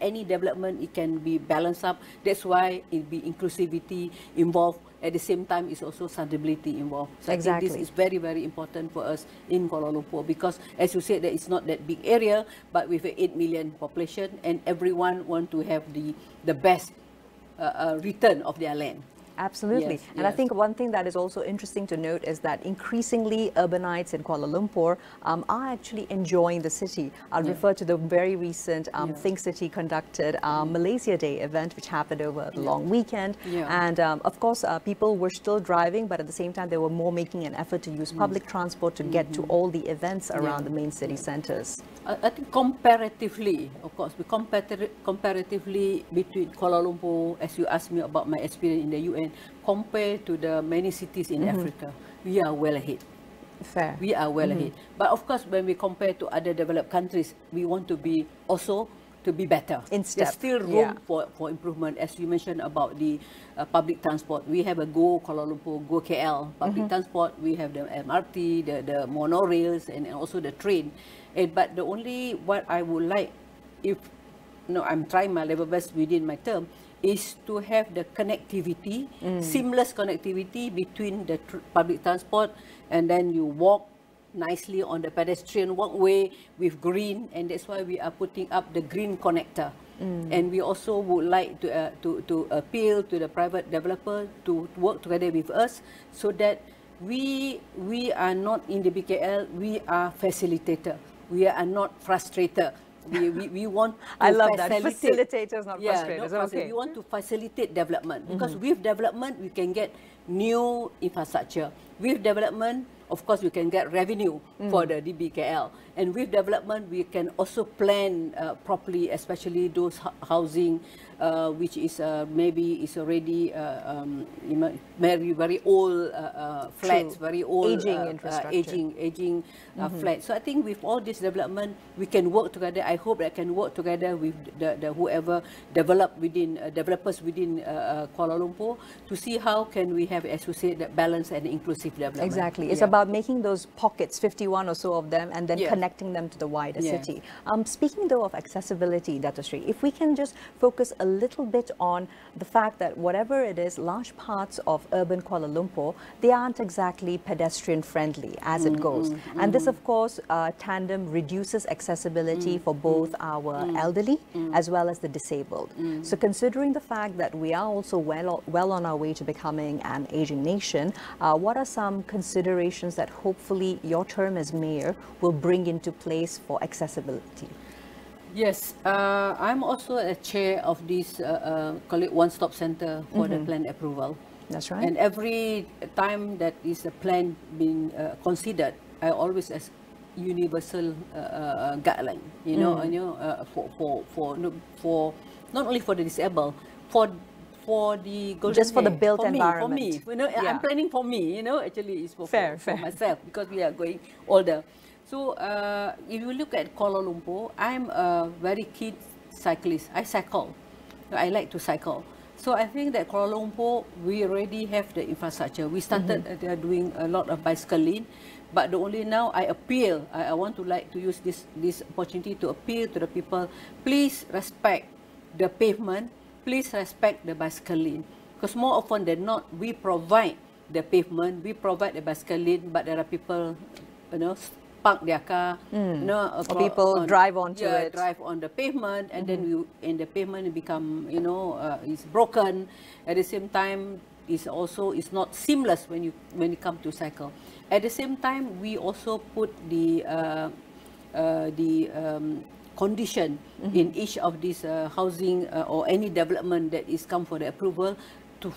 any development, it can be balanced up. That's why it be inclusivity involved. At the same time, it's also sustainability involved. So I think this is very important for us in Kuala Lumpur, because, as you said, that it's not that big area, but with an 8 million population, and everyone want to have the best return of their land. Absolutely. And I think one thing that is also interesting to note is that increasingly urbanites in Kuala Lumpur are actually enjoying the city. I'll refer to the very recent Think City conducted Malaysia Day event, which happened over the long weekend. And of course, people were still driving, but at the same time, they were more making an effort to use public transport to get to all the events around the main city centers. I think comparatively, of course, comparatively between Kuala Lumpur, as you asked me about my experience in the UN, compared to the many cities in Africa, we are well ahead. Fair. We are well ahead. But of course, when we compare to other developed countries, we want to be also to be better. There's still room for improvement. As you mentioned about the public transport, we have a Go Kuala Lumpur, Go KL public transport. We have the MRT, the monorails, and also the train. But the only what I would like, I'm trying my level best within my term, is to have the connectivity, seamless connectivity between the public transport, and then you walk nicely on the pedestrian walkway with green, and that's why we are putting up the green connector. And we also would like to appeal to the private developer to work together with us, so that we are not in the BKL, we are facilitator. We are not frustrator. We want to I love that. Facilitators, not frustrators. We want to facilitate development, because with development, we can get new infrastructure. With development, of course, we can get revenue for the DBKL. And with development, we can also plan properly, especially those housing, which is maybe is already very old flats, very old aging infrastructure, aging flats. So I think with all this development, we can work together. I hope I can work together with the whoever developers within Kuala Lumpur, to see how can we have, as you said, that balance and inclusive development. Exactly. It's about making those pockets, 51 or so of them, and then connecting them to the wider city. Speaking though of accessibility, Dato Sri, if we can just focus a little bit on the fact that whatever it is, large parts of urban Kuala Lumpur, they aren't exactly pedestrian friendly as it goes. And this, of course, tandem reduces accessibility for both our elderly as well as the disabled. So considering the fact that we are also well on our way to becoming an aging nation, what are some considerations that hopefully your term as mayor will bring into place for accessibility? Yes, I'm also a chair of this call it one-stop center for the plan approval. That's right. And every time that is a plan being considered, I always universal guideline. For not only for the disabled, for the golden just for the hair, built for environment. Me, I'm planning for me. Actually, it's for myself because we are going older. So if you look at Kuala Lumpur, I'm a very keen cyclist. I cycle. I like to cycle. So I think that Kuala Lumpur, we already have the infrastructure. We started doing a lot of bicycle lane, but the only now I appeal. I want to use this opportunity to appeal to the people. Please respect the pavement. Please respect the bicycle lane. Because more often than not, we provide the pavement, we provide the bicycle lane, but there are people, park their car, or people drive onto it. Drive on the pavement, and then the pavement become, is broken. At the same time, it's not seamless when it comes to cycle. At the same time, we also put the condition in each of these housing or any development that is come for the approval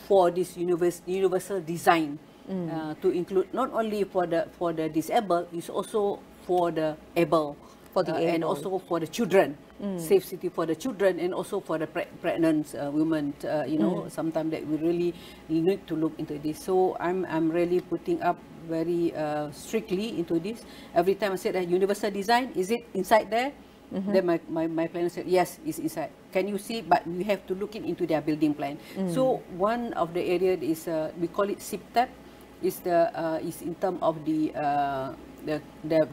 for this universal design. To include not only for the disabled, it's also for the able, and also for the children, safe city for the children, and also for the pregnant women. Sometimes that we really need to look into this. So I'm really putting up very strictly into this. Every time I said that universal design, is it inside there? Then my planner said, yes, it's inside. Can you see? But we have to look into their building plan. So one of the area is we call it SIPTAP. Is in terms of the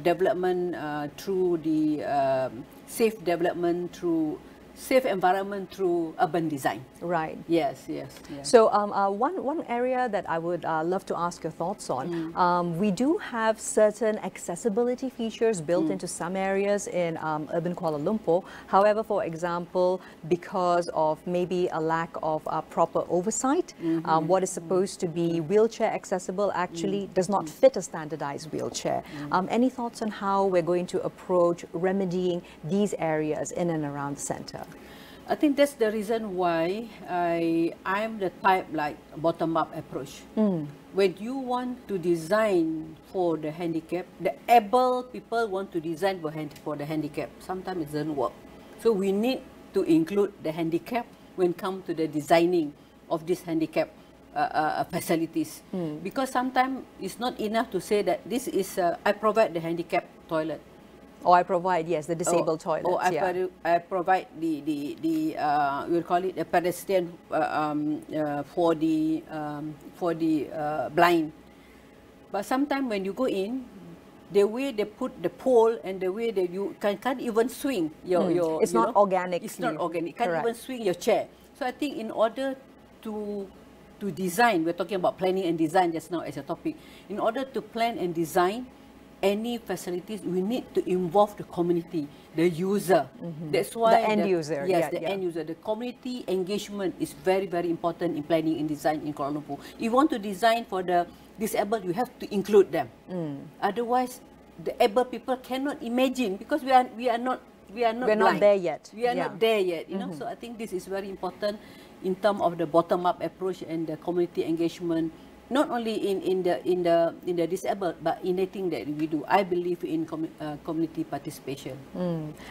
development through the safe development through safe environment through urban design. Right. Yes. So one area that I would love to ask your thoughts on, we do have certain accessibility features built into some areas in urban Kuala Lumpur. However, for example, because of maybe a lack of proper oversight, what is supposed to be wheelchair accessible actually does not fit a standardized wheelchair. Any thoughts on how we're going to approach remedying these areas in and around the centre? I think that's the reason why I'm the type like bottom-up approach. When you want to design for the handicap, the able people want to design for the handicap. Sometimes it doesn't work. So we need to include the handicap when it comes to the designing of this handicap facilities. Because sometimes it's not enough to say that this is, I provide the handicap toilet. Or I provide, yes, the disabled toilets. Or I provide we'll call it the pedestrian for the blind. But sometimes when you go in, the way they put the pole and the way that you can't even swing your it's not organic. It's not organic. Can't even swing your chair. So I think in order to design, we're talking about planning and design just now as a topic. In order to plan and design any facilities, we need to involve the community, the user. That's why the end user. Yes, the end user. The community engagement is very, very important in planning and design in Kuala Lumpur. If you want to design for the disabled, you have to include them. Otherwise, the able people cannot imagine because we are not there yet. We are not there yet. So I think this is very important in terms of the bottom-up approach and the community engagement. Not only in the disabled, but in anything that we do. I believe in community participation.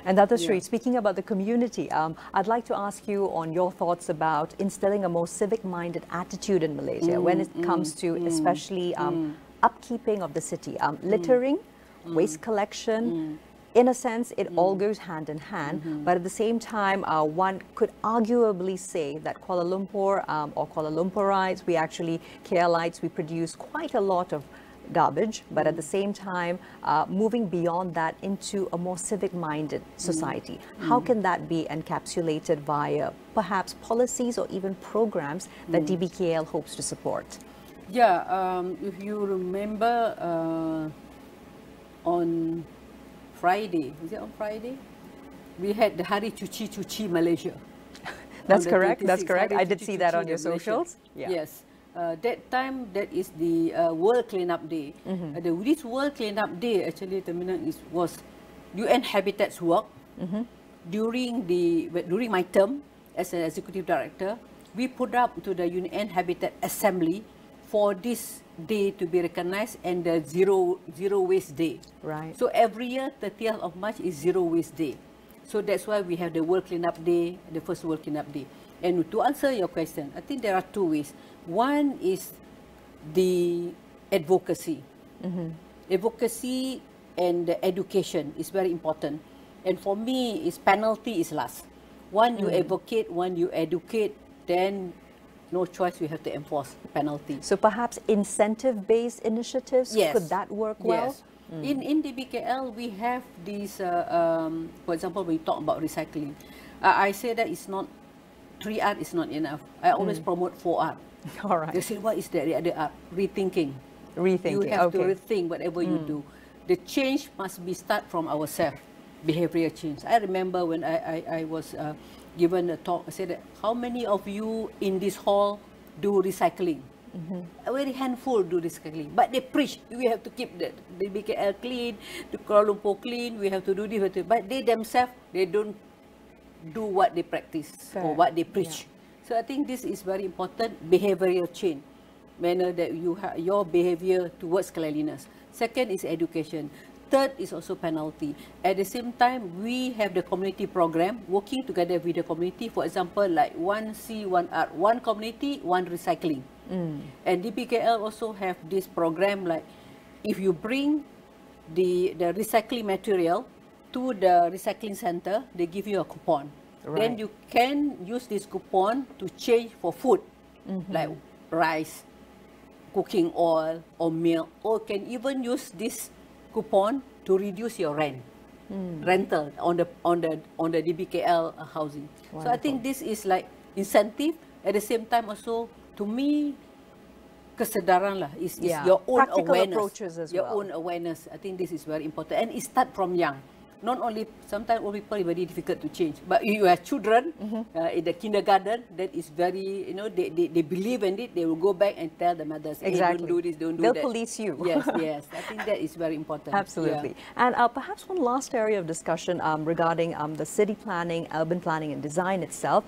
And Dr. Sri, speaking about the community, I'd like to ask you on your thoughts about instilling a more civic-minded attitude in Malaysia when it comes to especially upkeeping of the city, littering, waste collection. In a sense, it all goes hand in hand, but at the same time, one could arguably say that Kuala Lumpur or Kuala Lumpurites, KLites, we produce quite a lot of garbage, but at the same time, moving beyond that into a more civic-minded society. How can that be encapsulated via perhaps policies or even programs that DBKL hopes to support? Yeah, if you remember on Friday, is it on Friday? We had the Hari Cuci Malaysia. That's correct, that's correct. I did see that on your socials. Yes. That time, that is the World Cleanup Day. This World Cleanup Day, actually, Tehmina, was UN Habitat's work. During my term as an executive director, we put up to the UN Habitat Assembly for this day to be recognized and the zero waste day. Right. So every year, 30th of March is zero waste day. So that's why we have the World Cleanup Day, the first World Cleanup Day. And to answer your question, I think there are two ways. One is the advocacy. Advocacy and the education is very important. And for me, is penalty is last. One you advocate, one you educate, then no choice, we have to enforce penalty. So perhaps incentive-based initiatives, could that work well? Yes. In DBKL, we have these, for example, when we talk about recycling, I say that it's not, 3R is not enough. I always promote 4R. All right. They say, what is the other R? Rethinking. Rethinking, You have to rethink whatever you do. The change must be start from ourselves, behavioral change. I remember when I was given a talk, I said that, how many of you in this hall do recycling? A very handful do recycling, but they preach we have to keep the BKL clean, the Kuala Lumpur clean, we have to do this, but they themselves, they don't do what they practice or what they preach. So I think this is very important, behavioral change, manner that you have your behavior towards cleanliness. Second is education. Third is also penalty. At the same time, we have the community program working together with the community. For example, like 1C, 1R, one community, one recycling. And DPKL also have this program like if you bring the recycling material to the recycling center, they give you a coupon. Then you can use this coupon to change for food, like rice, cooking oil or milk, or can even use this coupon to reduce your rental on the DBKL housing. Wonderful. So I think this is like incentive. At the same time also, to me, kesedaran lah is your own practical awareness. Approaches as your well. own awareness. I think this is very important, and it start from young. Not only, sometimes old people are very difficult to change, but you have children in the kindergarten, that is very, they believe in it, they will go back and tell the mothers, hey, don't do this, don't do They'll that. They'll police you. Yes. I think that is very important. Absolutely. And perhaps one last area of discussion regarding the city planning, urban planning and design itself.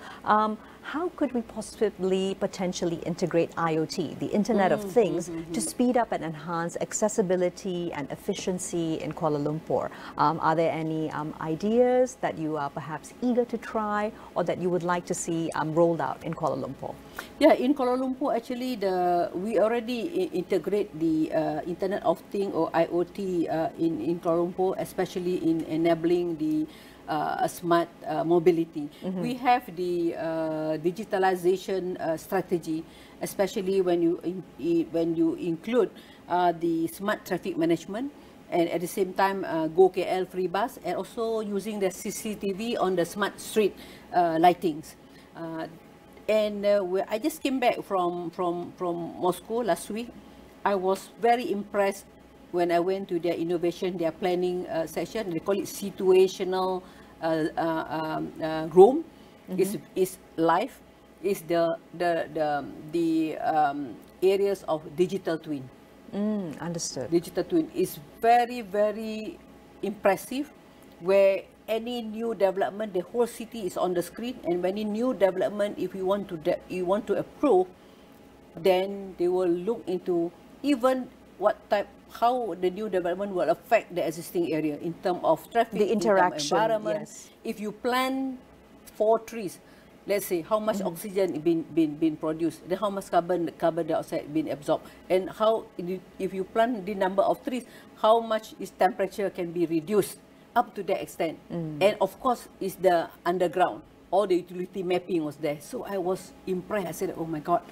How could we possibly potentially integrate IoT, the Internet of Things, to speed up and enhance accessibility and efficiency in Kuala Lumpur? Are there any ideas that you are perhaps eager to try or that you would like to see rolled out in Kuala Lumpur? Yeah, in Kuala Lumpur, actually, we already integrate the Internet of Things or IoT in Kuala Lumpur, especially in enabling the smart mobility. We have the digitalization strategy, especially when you include the smart traffic management, and at the same time Go KL free bus, and also using the CCTV on the smart street lightings. I just came back from Moscow last week. I was very impressed when I went to their innovation, their planning section. They call it situational room. Is live. Is the areas of digital twin. Understood. Digital twin is very, very impressive, where any new development, the whole city is on the screen, and any new development, if you want to approve, then they will look into even how the new development will affect the existing area in terms of traffic, the interaction, in terms of environment. Yes. If you plant 4 trees, let's say how much oxygen been produced, then how much carbon dioxide been absorbed, and how if you plant the number of trees, how much is temperature can be reduced up to that extent. And of course, is the underground. All the utility mapping was there. So I was impressed. I said, oh my God.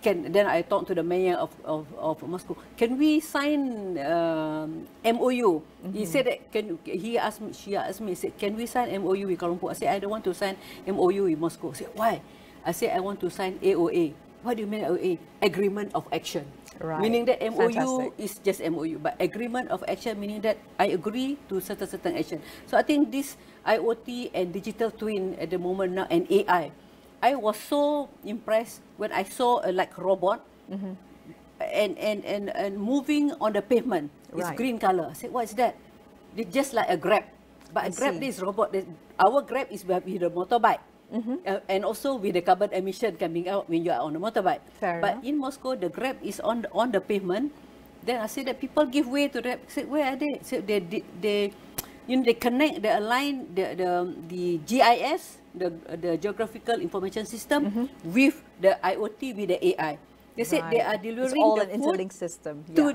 Then I talked to the mayor of Moscow. Can we sign MOU? He said that she asked me, said, can we sign MOU with Kuala Lumpur? I said, I don't want to sign MOU with Moscow. I said, why? I said, I want to sign AOA. What do you mean AOA? Agreement of Action. Right. Meaning that MOU Fantastic. is just MOU, but agreement of action meaning that I agree to certain action. So I think this IoT and digital twin at the moment now, and AI, I was so impressed when I saw a robot and moving on the pavement. It's green color. I said, what is that? It's just like a Grab, but a Grab is robot. Our Grab is with the motorbike. And also with the carbon emission coming out when you are on a motorbike. But in Moscow, the Grab is on the pavement. Then I see that people give way to that. Say, where are they? So they connect, they align the GIS, the geographical information system, with the IoT, with the AI. They said they are delivering it's all the an food interlinked system to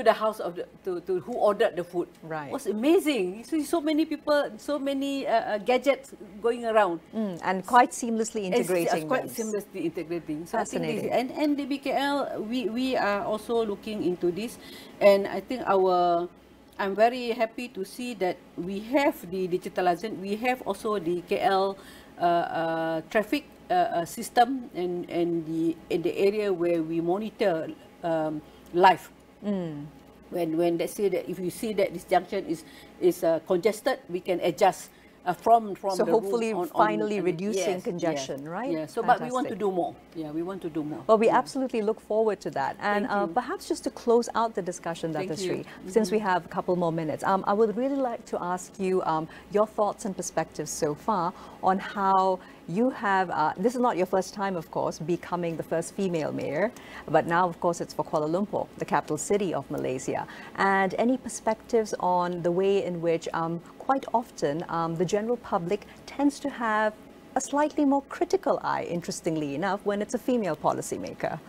the house of to who ordered the food. Right. It was amazing. You see so many people, so many gadgets going around, and quite seamlessly integrating. It's quite seamlessly integrating. So Fascinating. I think this, and the BKL, we are also looking into this, and I think I'm very happy to see that we have the digitalization. We have also the KL traffic system in the area where we monitor live. When they say that if you see that this junction is congested, we can adjust from so the hopefully room finally reducing congestion, right? Yeah. So, but we want to do more. Yeah, we want to do more. Well, we absolutely look forward to that. And perhaps just to close out the discussion, Dr. Sri, since we have a couple more minutes, I would really like to ask you your thoughts and perspectives so far on how you have, this is not your first time, of course, becoming the first female mayor, but now, of course, it's for Kuala Lumpur, the capital city of Malaysia. And any perspectives on the way in which quite often the general public tends to have a slightly more critical eye, interestingly enough, when it's a female policymaker?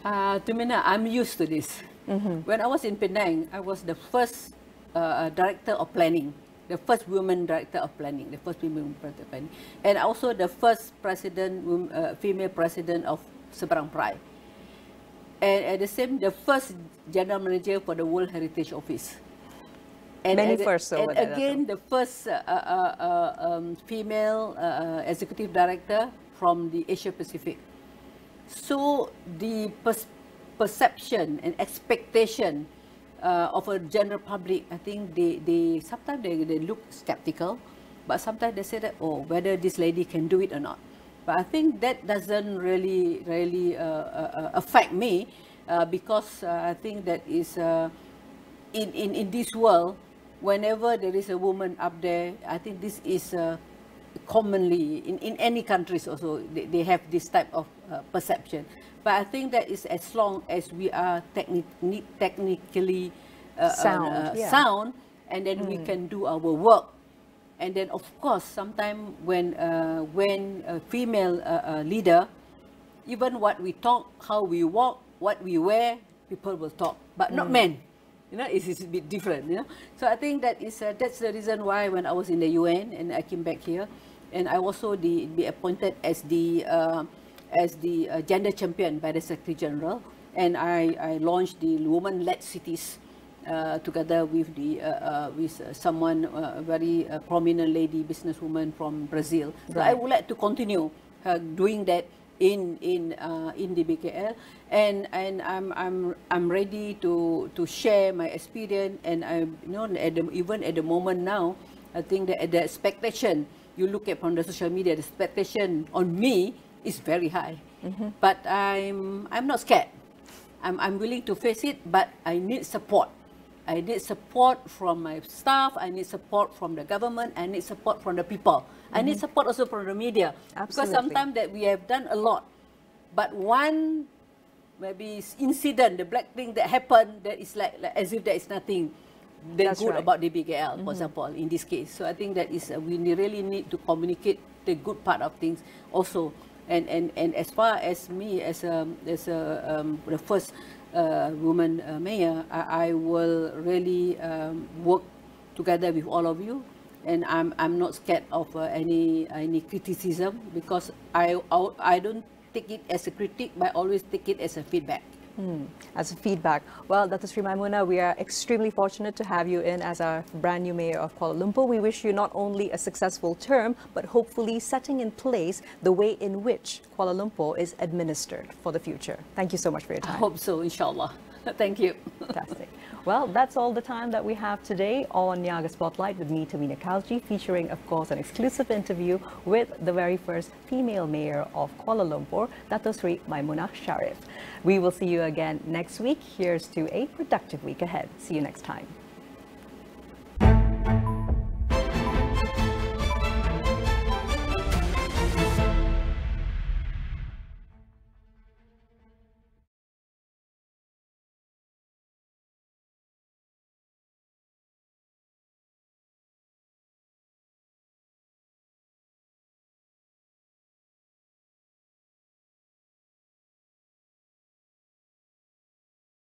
Tehmina, I'm used to this. When I was in Penang, I was the first director of planning. The first woman director of planning, the first women director of planning, and also the first female president of Seberang Perai, and at the first general manager for the World Heritage Office, and again the first female executive director from the Asia Pacific. So the perception and expectation of a general public, I think they sometimes they look skeptical, but sometimes they say that, oh, whether this lady can do it or not. But I think that doesn't really affect me because I think that is in this world, whenever there is a woman up there, I think this is commonly in any countries also they have this type of perception. But I think that is as long as we are technically sound, and then we can do our work. And then, of course, sometimes when a female leader, even what we talk, how we walk, what we wear, people will talk, but not men. You know, it's a bit different. You know, so I think that is that's the reason why when I was in the UN and I came back here, and I also be appointed as the gender champion by the Secretary General, and I launched the woman-led cities together with someone, a very prominent lady, businesswoman from Brazil. So I would like to continue doing that in the BKL, and I'm ready to share my experience, and even at the moment now, I think that the expectation you look at from the social media, the expectation on me is very high, but I'm not scared. I'm willing to face it, but I need support. I need support from my staff. I need support from the government. I need support from the people. I need support also from the media. Absolutely. Because sometimes that we have done a lot, but one maybe incident, the black thing that happened, that is like as if there is nothing good about the BKL, for example, in this case. So I think that is we really need to communicate the good part of things also. And as far as me as the first woman mayor, I will really work together with all of you, and I'm not scared of any criticism, because I don't take it as a critique, but I always take it as a feedback. As a feedback. Well, Dr. Sri Maimuna, we are extremely fortunate to have you in as our brand new mayor of Kuala Lumpur. We wish you not only a successful term, but hopefully setting in place the way in which Kuala Lumpur is administered for the future. Thank you so much for your time. I hope so, inshallah. Thank you. Fantastic. Well, that's all the time that we have today on Niaga Spotlight with me, Tehmina Kaoosji, featuring, of course, an exclusive interview with the very first female mayor of Kuala Lumpur, Dato' Sri Maimuna Sharif. We will see you again next week. Here's to a productive week ahead. See you next time.